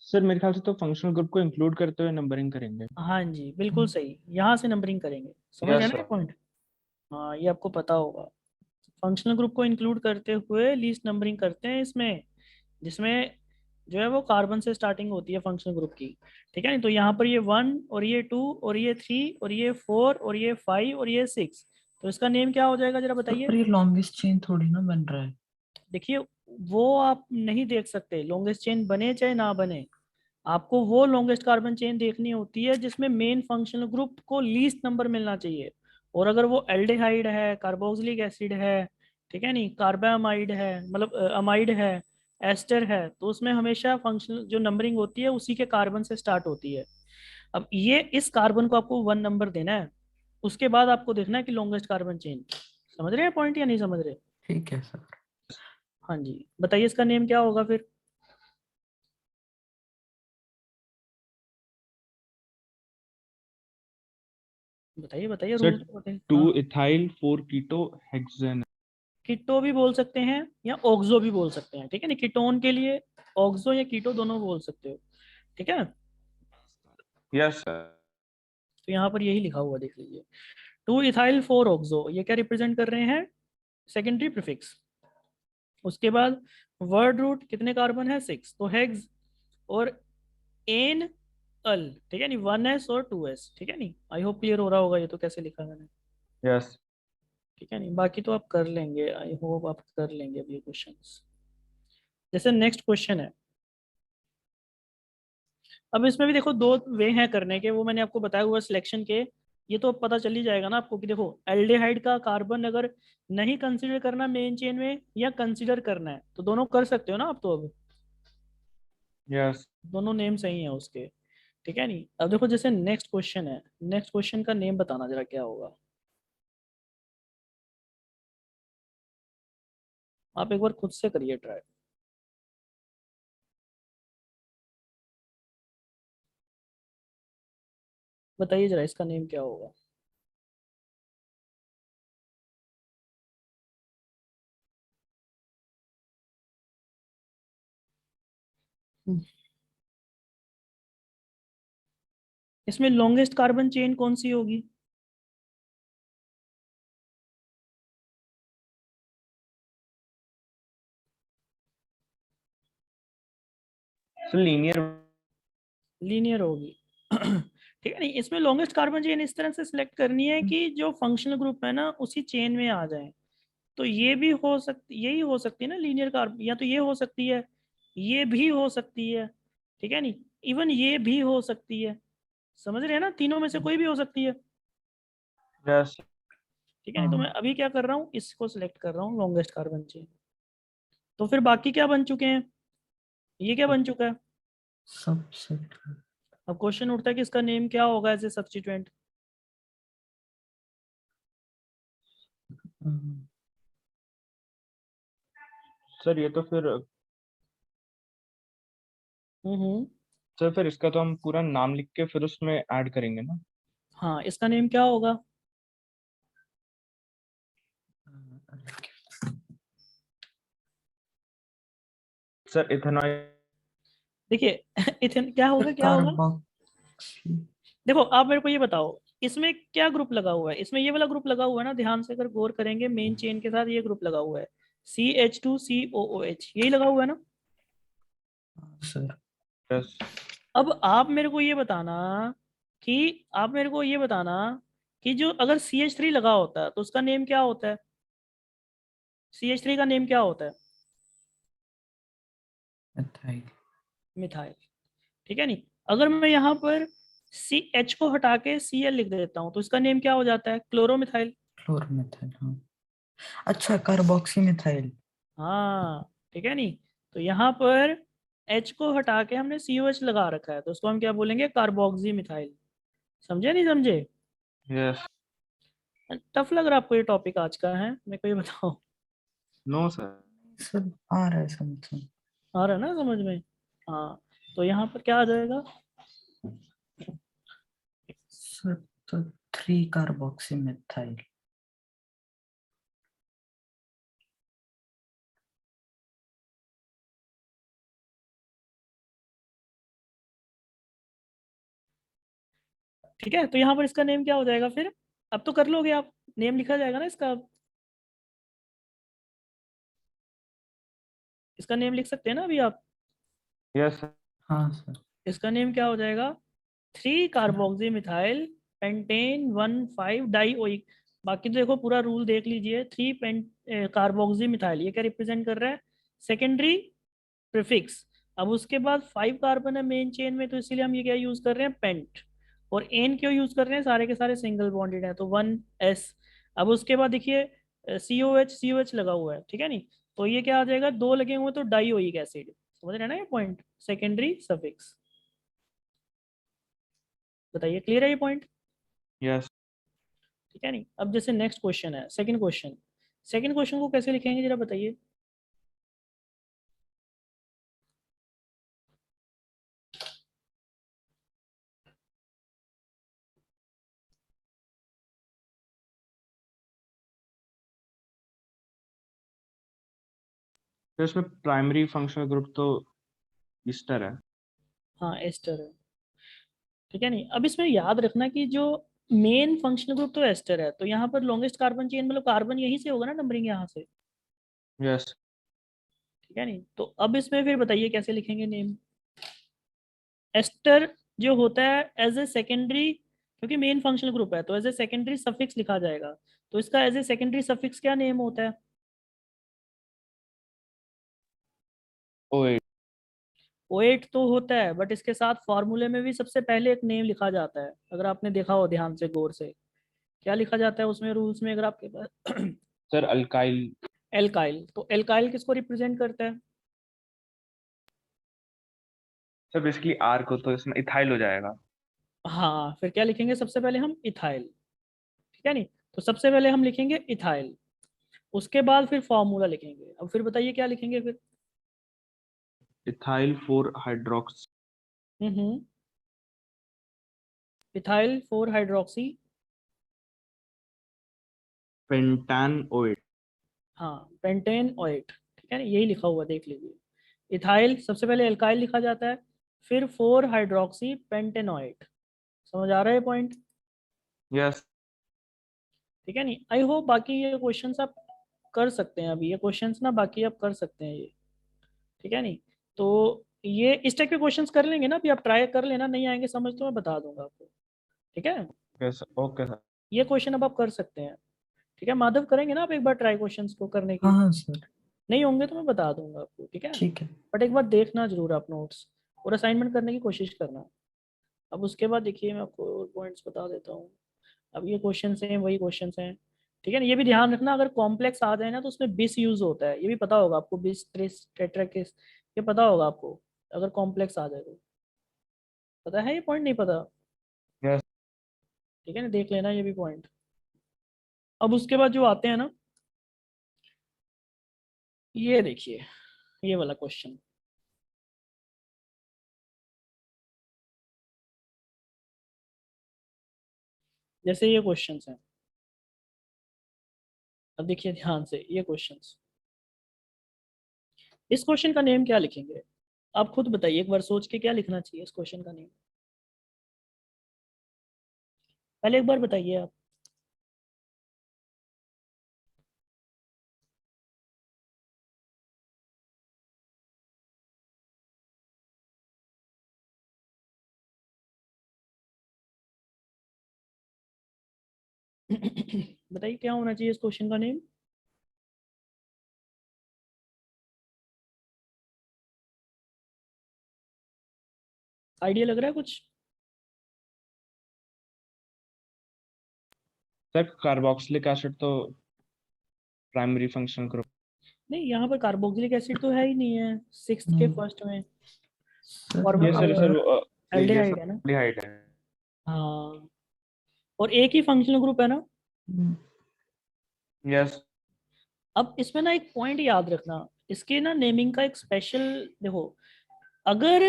सर मेरे ख्याल से तो फंक्शनल ग्रुप को इंक्लूड करते हुए नंबरिंग करेंगे। हाँ जी बिल्कुल सही, यहाँ से नंबरिंग करेंगे। समझ रहे यस हैं ना ये सर। पॉइंट? हाँ, ये आपको पता होगा। फंक्शनल ग्रुप को इंक्लूड करते हुए लीस्ट नंबरिंग करते हैं इसमें, जिसमें जो है वो कार्बन से स्टार्टिंग होती है फंक्शनल ग्रुप की। ठीक है नहीं, तो यहाँ पर ये 1 और ये 2 और ये 3 और ये 4 और ये 5 और ये 6, तो इसका नेम क्या हो जाएगा जरा सर बताइए। पर ये लॉन्गेस्ट चेन थोड़ी ना बन रहा है। देखिए, वो आप नहीं देख सकते, लॉन्गेस्ट चेन बने चाहे ना बने, आपको वो लॉन्गेस्ट कार्बन चेन देखनी होती है जिसमें मेन फंक्शनल ग्रुप को लीस्ट नंबर मिलना चाहिए। और अगर वो एल्डिहाइड है, कार्बोक्सिलिक एसिड है, ठीक है नहीं, कार्बामाइड है, मतलब अमाइड है, एस्टर है, तो उसमें हमेशा फंक्शनल जो नंबरिंग होती है उसी के कार्बन से स्टार्ट होती है। अब ये इस कार्बन को आपको 1 नंबर देना है, उसके बाद आपको देखना है कि लॉन्गेस्ट कार्बन चेन। समझ रहे हैं पॉइंट या नहीं समझ रहे? ठीक है सर। हाँ जी, बताइए इसका नेम क्या होगा फिर? बताइए बताइए, सर रूल तो बताइए। 2 हाँ, इथाइल 4 कीटो हेक्सेन। कीटो भी बोल सकते हैं या ऑक्सो भी बोल सकते हैं, ठीक है ना, कीटोन के लिए ऑक्सो या कीटो दोनों बोल सकते हो। ठीक है, यस सर। तो यहाँ पर यही लिखा हुआ देख लीजिए, 2 इथाइल 4 ऑक्सो, ये क्या रिप्रेजेंट कर रहे हैं? Secondary prefix. उसके बाद वर्ड रूट कितने कार्बन है? 6, तो हेक्स और एन अल, ठीक है नहीं, 1s और 2s, ठीक है नहीं, आई होप क्लियर हो रहा होगा ये तो कैसे लिखा है मैंने। यस। ठीक है नहीं, बाकी तो आप कर लेंगे, आई होप आप कर लेंगे अभी क्वेश्चंस। जैसे नेक्स्ट क्वेश्चन है, अब इसमें भी देखो दो वे हैं करने के, वो मैंने आपको बताया हुआ सिलेक्शन के। ये तो पता चल ही जाएगा ना आपको कि देखो एल्डिहाइड का कार्बन अगर नहीं कंसीडर करना मेन चेन में या कंसीडर करना है, तो दोनों कर सकते हो ना आप तो। अब यस। दोनों नेम सही है उसके। ठीक है नहीं, अब देखो जैसे नेक्स्ट क्वेश्चन है, नेक्स्ट क्वेश्चन का नेम बताना जरा क्या होगा। आप एक बार खुद से करिए ट्राई। बताइए जरा इसका नेम क्या होगा। हम्म, इसमें लॉन्गेस्ट कार्बन चेन कौन सी होगी? Sir linear. लीनियर होगी। ठीक है नहीं, इसमें लॉन्गेस्ट कार्बन चेन इस तरह से सिलेक्ट करनी है कि जो फंक्शनल ग्रुप है ना उसी चेन में आ जाए। तो ये भी हो सकती, यही हो सकती है ना लीनियर कार्बन, या तो ये हो सकती है, ये भी हो सकती है, ठीक है नहीं, इवन ये भी हो सकती है। समझ रहे हैं ना, तीनों में से कोई भी हो सकती है। यस। ठीक है नहीं, तो मैं हाँ अभी क्या कर रहा हूँ, इसको सिलेक्ट कर रहा हूँ लॉन्गेस्ट कार्बन चेन। तो फिर बाकी क्या बन चुके हैं? ये क्या बन चुका है? सब सेट। अब क्वेश्चन उठता है कि इसका नेम क्या होगा एज ए सब्स्टिट्यूएंट। सर ये तो फिर, हम्म। सर फिर इसका तो हम पूरा नाम लिख के फिर उसमें ऐड करेंगे ना। हाँ, इसका नेम क्या होगा? Sir ethanol. देखिए इथेन क्या होगा, सर क्या होगा? कार्बोक्सी। देखो आप मेरे को ये बताओ, इसमें क्या ग्रुप लगा हुआ है? इसमें ये वाला ग्रुप लगा हुआ है ना, ध्यान से अगर गौर करेंगे, मेन चेन के साथ ये ग्रुप लगा हुआ है, CH2COOH, यही लगा हुआ है ना। Sir yes. अब आप मेरे को ये बताना आप मेरे को ये बताना कि जो अगर CH3 लगा होता है तो उसका नेम क्या होता है? CH3 का नेम क्या होता है? मिथाइल। मिथाइल। ठीक है नहीं? अगर मैं यहाँ पर CH को हटा के Cl लिख देता हूँ तो इसका नेम क्या हो जाता है? क्लोरोमिथाइल। क्लोरोमिथाइल, हाँ। अच्छा, कार्बोक्सी मिथाइल। हाँ, ठीक है नहीं? तो यहाँ पर H को हटा के हमने COH लगा रखा है तो उसको हम क्या बोलेंगे? Carboxy methyl. समझे नहीं समझे? यस। टफ लग रहा है आपको ये टॉपिक आज का? है मेरे को ये बताओ। No sir. सर आ रहा है समझ। आ रहा है ना समझ में? हाँ, तो यहाँ पर क्या आ जाएगा? सर तो 3 कार्बोक्सी मिथाइल। ठीक है, तो यहाँ पर इसका नेम क्या हो जाएगा फिर? अब तो कर लोगे आप, नेम लिखा जाएगा ना इसका अब। इसका नेम लिख सकते हैं ना अभी आप? Yes sir. हाँ सर। इसका नेम क्या हो जाएगा? 3 कार्बोक्सी मिथाइल पेंटेन 1,5-डाईओइक। बाकी तो देखो पूरा रूल देख लीजिए, 3 कार्बोक्सी मिथाइल ये क्या रिप्रेजेंट कर रहा है? Secondary prefix. अब उसके बाद 5 कार्बन है मेन चेन में, तो इसीलिए हम ये क्या यूज कर रहे हैं? पेंट। और एन क्यों यूज कर रहे हैं? सारे के सारे सिंगल बॉन्डेड है तो 1s। अब उसके बाद देखिए COH लगा हुआ है, ठीक है नहीं? तो ये क्या आ जाएगा? 2 लगे हुए तो डाईओइक एसिड। समझ रहे हैं ना ये पॉइंट? Secondary suffix. बताइए, क्लियर है ये पॉइंट? यस। ठीक है नहीं? अब जैसे नेक्स्ट क्वेश्चन है, सेकंड क्वेश्चन। सेकंड क्वेश्चन को कैसे लिखेंगे जरा बताइए। फिर इसमें प्राइमरी फंक्शनल ग्रुप तो ईस्टर है। हाँ, एस्टर है। ठीक है नहीं? अब इसमें याद रखना कि जो मेन फंक्शनल ग्रुप तो एस्टर है, तो यहाँ पर लॉन्गेस्ट कार्बन चेन मतलब कार्बन यहीं से होगा ना, नंबरिंग यहाँ से। यस। ठीक है नहीं? तो अब इसमें फिर बताइए कैसे लिखेंगे नेम। एस्टर जो होता है एज ए सेकेंडरी, क्योंकि मेन फंक्शनल ग्रुप है तो एज ए सेकेंडरी सफिक्स लिखा जाएगा। तो इसका एज ए सेकेंडरी सफिक्स क्या नेम होता है? ओए। O8 तो होता है, बट इसके साथ फॉर्मूले में भी सबसे पहले एक नेम लिखा जाता है, अगर आपने देखा हो ध्यान से गौर से। क्या लिखा जाता है उसमें रूल्स में, अगर आपके पास? Sir alkyl. एल्काइल। तो एल्काइल किसको रिप्रेजेंट करता है? सर बेसिकली आर को, तो इसमें इथाइल हो जाएगा। हाँ, फिर क्या लिखेंगे सबसे पहले हम? इथाइल। ठीक है नहीं? तो सबसे पहले हम लिखेंगे इथाइल, उसके बाद फिर फॉर्मूला लिखेंगे। अब फिर बताइए क्या लिखेंगे फिर? Ethyl 4 hydroxy. Hmm. Ethyl 4 hydroxy. Pentanoate. हाँ, पेंटेन ओएट। ठीक है ना, यही लिखा हुआ देख लीजिए। इथाइल सबसे पहले एल्काइल लिखा जाता है, फिर 4 हाइड्रोक्सी पेंटेनोएट। समझ आ रहा है पॉइंट? यस। ठीक है नहीं? आई होप बाकी ये क्वेश्चंस आप कर सकते हैं, अभी ये क्वेश्चंस ना बाकी आप कर सकते हैं ये। ठीक है नहीं? तो ये इस टाइप के क्वेश्चंस कर लेंगे ना, अभी आप ट्राई कर लेना, नहीं आएंगे समझ तो मैं बता दूंगा आपको। ठीक है? Yes okay sir. ये क्वेश्चन अब आप कर सकते हैं। ठीक है माधव, करेंगे ना आप एक बार ट्राई क्वेश्चंस को करने हाँ की? हाँ सर। नहीं होंगे तो मैं बता दूंगा आपको, ठीक है? ठीक है। बट एक बार देखना जरूर आप नोट्स, और असाइनमेंट करने की कोशिश करना। अब उसके बाद देखिए मैं आपको और पॉइंट्स बता देता हूँ। अब ये क्वेश्चन हैं वही क्वेश्चन हैं। ठीक है ना? ये भी ध्यान रखना, अगर कॉम्प्लेक्स आ जाए ना तो उसमें बिस यूज होता है, ये भी पता होगा आपको, बिस ट्रिस टेट्राकिस, ये पता होगा आपको। अगर कॉम्प्लेक्स आ जाए तो पता है, ये पॉइंट नहीं पता? यस। ठीक है ना, देख लेना ये भी पॉइंट। अब उसके बाद जो आते हैं ना, ये देखिए, ये वाला क्वेश्चन। जैसे ये क्वेश्चंस हैं, अब देखिए ध्यान से ये क्वेश्चंस। इस क्वेश्चन का नेम क्या लिखेंगे? आप खुद बताइए एक बार सोच के, क्या लिखना चाहिए इस क्वेश्चन का नेम? पहले एक बार बताइए आप। बताइए क्या होना चाहिए इस क्वेश्चन का नेम? आइडिया लग रहा है कुछ? सर कार्बोक्सिलिक एसिड तो प्राइमरी फंक्शनल ग्रुप। नहीं, यहाँ पर कार्बोक्सिलिक एसिड तो है ही नहीं है सिक्स्थ के नहीं फर्स्ट में। सर और ये यहाँ सर पर ये एल्डिहाइड सब है ना? एल्डिहाइड है। हाँ, और एक ही फंक्शनल ग्रुप है ना? यस अब इसमें ना एक पॉइंट याद रखना, इसके ना नेमिंग का एक स्पेशल, देखो, अगर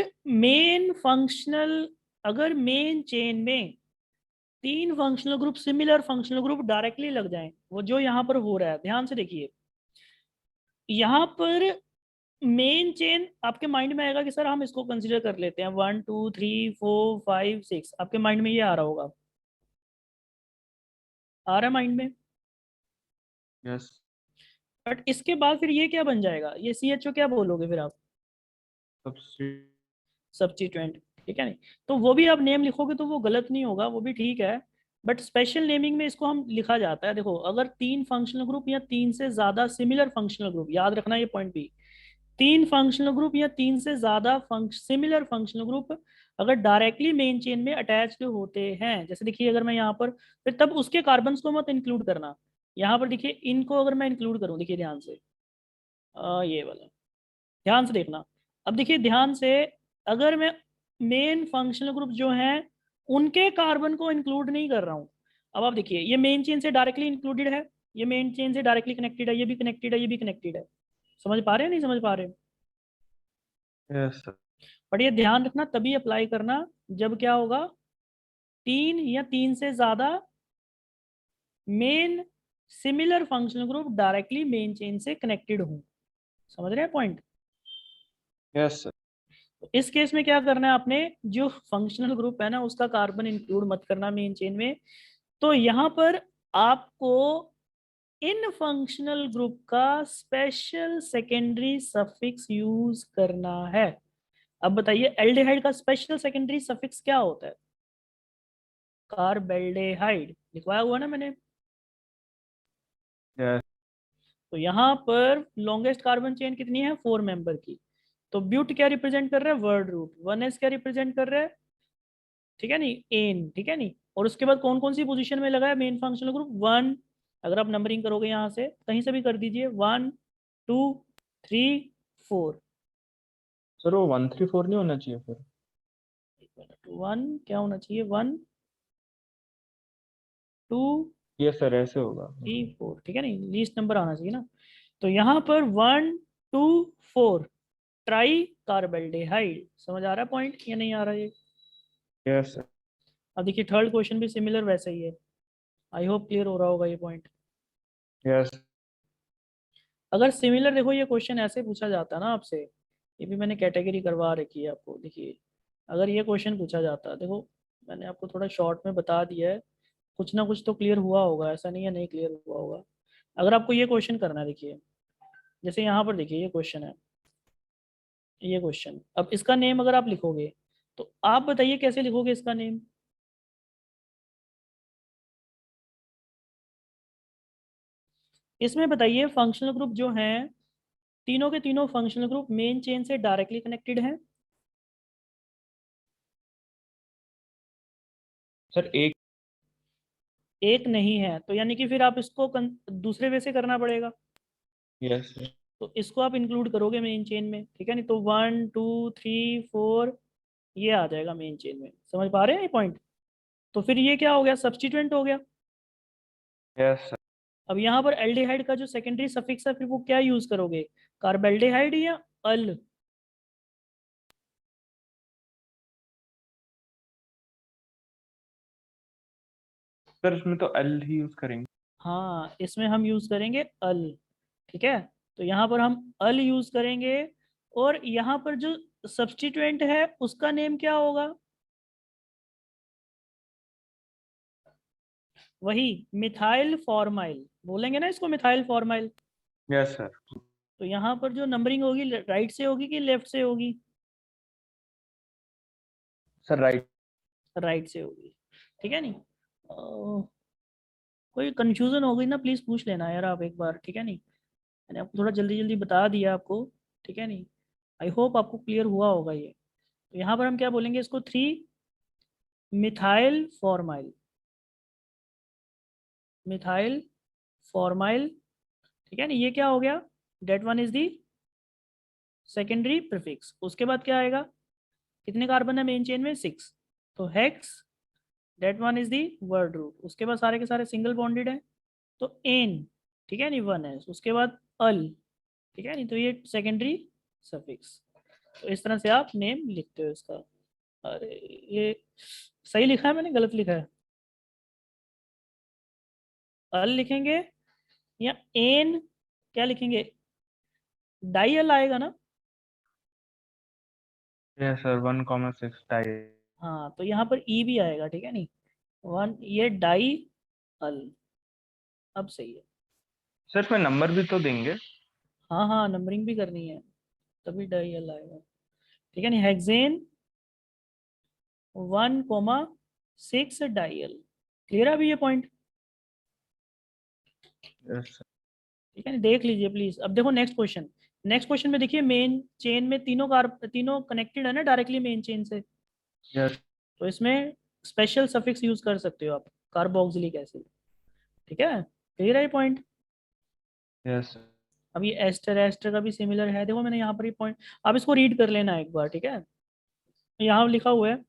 अगर मेन चेन में तीन functional group similar functional group directly लग जाएं, वो जो यहाँ पर हो रहा है, ध्यान से देखिए। यहाँ पर मेन चेन आपके माइंड में आएगा कि सर हम इसको कंसीडर कर लेते हैं, 1 2 3 4 5 6, आपके माइंड में ये आ रहा होगा, आ रहा है माइंड में। यस बट इसके बाद फिर ये क्या बन जाएगा, ये CHO क्या बोलोगे फिर आप? सब्स्टिट्यूट। सब्स्टिट्यूएंट, ठीक है नहीं? तो वो भी आप नेम लिखोगे तो वो गलत नहीं होगा, वो भी ठीक है। बट स्पेशल नेमिंग में इसको हम लिखा जाता है, देखो, अगर तीन फंक्शनल ग्रुप या तीन से ज्यादा सिमिलर फंक्शनल ग्रुप, याद रखना ये पॉइंट भी, तीन फंक्शनल ग्रुप या तीन से ज्यादा सिमिलर फंक्शनल ग्रुप अगर डायरेक्टली मेन चेन में अटैच्ड होते हैं, जैसे देखिए अगर मैं यहाँ पर, फिर तब उसके कार्बन्स को मत इंक्लूड करना। यहाँ पर देखिए इनको अगर मैं इंक्लूड करूँ, देखिए ध्यान से, ये वाला, ध्यान से देखना। अब देखिए ध्यान से, अगर मैं मेन फंक्शनल ग्रुप जो हैं उनके कार्बन को इंक्लूड नहीं कर रहा हूँ, अब आप देखिए ये मेन चेन से डायरेक्टली इंक्लूडेड है, ये मेन चेन से डायरेक्टली कनेक्टेड है, ये भी कनेक्टेड है, ये भी कनेक्टेड है। समझ पा रहे हैं नहीं समझ पा रहे? Yes sir. बट ये ध्यान रखना तभी अप्लाई करना जब क्या होगा, तीन या तीन से ज्यादा main similar functional group directly main chain से कनेक्टेड हो। समझ रहे हैं पॉइंट? Yes sir. इस केस में क्या करना है आपने, जो फंक्शनल ग्रुप है ना उसका कार्बन इंक्लूड मत करना मेन चेन में। तो यहाँ पर आपको इन फंक्शनल ग्रुप का स्पेशल सेकेंडरी सफिक्स यूज करना है। अब बताइए एल्डिहाइड का स्पेशल सेकेंडरी सफिक्स क्या होता है? कार्बेल्डेहाइड लिखवाया हुआ ना मैंने। यस तो यहाँ पर लॉन्गेस्ट कार्बन चेन कितनी है, 4 मेंबर की। तो ब्यूट क्या रिप्रेजेंट कर रहा है, वर्ड रूट। 1s क्या रिप्रेजेंट कर रहा है, ठीक है नहीं, एन, ठीक है नहीं। और उसके बाद कौन कौन सी पोजीशन में लगा है मेन फंक्शनल ग्रुप, 1। अगर आप नंबरिंग करोगे यहाँ से कहीं से भी कर दीजिए, 1 2 3 4। सर वो 1 3 4 नहीं होना चाहिए फिर। 1 क्या होना चाहिए, 1 2 यस सर ऐसे होगा। 3 4, ठीक है नहीं, लीस्ट नंबर आना चाहिए ना। तो यहाँ पर 1 2 4 ट्राई कार्बेल्डेहाइड। समझ आ रहा है पॉइंट या नहीं आ रहा है ये? Yes sir. अब देखिए थर्ड क्वेश्चन भी सिमिलर वैसा ही है, आई होप क्लियर हो रहा होगा ये पॉइंट। यस अगर सिमिलर, देखो ये क्वेश्चन ऐसे पूछा जाता ना आपसे, ये भी मैंने कैटेगरी करवा रखी है आपको, देखिए अगर ये क्वेश्चन पूछा जाता, देखो मैंने आपको थोड़ा शॉर्ट में बता दिया है, कुछ ना कुछ तो क्लियर हुआ होगा, ऐसा नहीं है नहीं क्लियर हुआ होगा। अगर आपको ये क्वेश्चन करना है, देखिए जैसे यहाँ पर देखिए ये क्वेश्चन है, ये क्वेश्चन, अब इसका नेम अगर आप लिखोगे तो आप बताइए कैसे लिखोगे इसका नेम? इसमें बताइए फंक्शनल ग्रुप जो हैं, तीनों के तीनों फंक्शनल ग्रुप मेन चेन से डायरेक्टली कनेक्टेड हैं। सर एक। एक नहीं है तो यानी कि फिर आप इसको दूसरे वे से करना पड़ेगा। Yes sir. तो इसको आप इंक्लूड करोगे मेन चेन में, ठीक है नहीं? तो 1 2 3 4 ये आ जाएगा मेन चेन में। समझ पा रहे हैं ये पॉइंट? तो फिर ये क्या हो गया, सब्स्टिट्यूएंट हो गया। Yes sir. अब यहाँ पर एल्डिहाइड का जो सेकेंडरी सफिक्स है फिर वो क्या यूज करोगे, कार्बेल्डिहाइड या अल? सर इसमें तो एल ही यूज करेंगे। हाँ, इसमें हम यूज करेंगे अल, ठीक है। तो यहाँ पर हम अल यूज करेंगे और यहाँ पर जो सब्स्टिट्यूएंट है उसका नेम क्या होगा? वही मिथाइल फॉर्माइल बोलेंगे ना इसको, मिथाइल फॉर्माइल। Yes sir. तो यहाँ पर जो नंबरिंग होगी राइट से होगी कि लेफ्ट से होगी? Sir right. राइट से होगी, ठीक है नहीं। कोई कंफ्यूजन हो गई ना प्लीज पूछ लेना यार आप एक बार, ठीक है नहीं। मैंने आपको थोड़ा जल्दी जल्दी बता दिया आपको, ठीक है नहीं। आई होप आपको क्लियर हुआ होगा ये। तो यहाँ पर हम क्या बोलेंगे इसको, 3 मिथाइल फॉर्माइल, मिथाइल फॉर्माइल, ठीक है नहीं। ये क्या हो गया, that one is the secondary prefix. उसके बाद क्या आएगा, कितने कार्बन है मेन चेन में, 6, तो hex, date one is the word root. उसके बाद सारे के सारे सिंगल बॉन्डेड है, तो एन, ठीक है नहीं, 1 है। उसके बाद अल, ठीक है नहीं, तो ये सेकेंडरी सफिक्स। तो इस तरह से आप नेम लिखते हो इसका। अरे ये सही लिखा है मैंने, गलत लिखा है? अल लिखेंगे या एन, क्या लिखेंगे, डाई अल आएगा ना? Yes sir, 1,6 type. हाँ, तो यहाँ पर ई भी आएगा, ठीक है नहीं, 1, ये डाई अल। अब सही है। सर इसमें नंबर भी तो देंगे। हाँ हाँ, नंबरिंग भी करनी है, तभी डाई अल आएगा, ठीक है नहीं। हेक्सेन 1,6 डाई अल। क्लियर है अभी ये पॉइंट? Yes sir. ठीक है नहीं, देख लीजिए प्लीज। अब देखो नेक्स्ट क्वेश्चन। नेक्स्ट क्वेश्चन में देखिए मेन चेन में तीनों कनेक्टेड है ना डायरेक्टली मेन चेन से। यस। तो इसमें स्पेशल सफिक्स यूज कर सकते हो आप, कार्बोक्सिलिक एसिड, ठीक है। क्लियर है ये पॉइंट? Yes sir. अब ये एस्टर, एस्टर का भी सिमिलर है, देखो मैंने यहाँ पर ये पॉइंट, आप इसको रीड कर लेना एक बार, ठीक है। यहाँ लिखा हुआ है,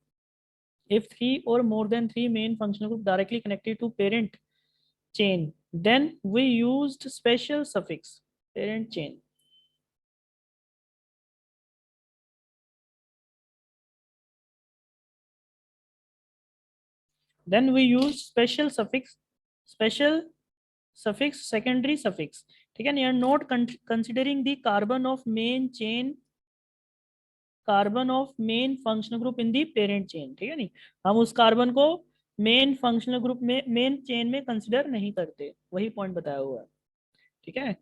if 3 or more than 3 main functional group directly connected to parent chain, then we used special suffix parent chain. Then we use special suffix secondary suffix, ठीक है। Are not considering the carbon of main chain, carbon of main functional group in the parent chain, ठीक है नहीं। हम उस carbon को main functional group में, main chain में कंसिडर नहीं करते, वही पॉइंट बताया हुआ है, ठीक है।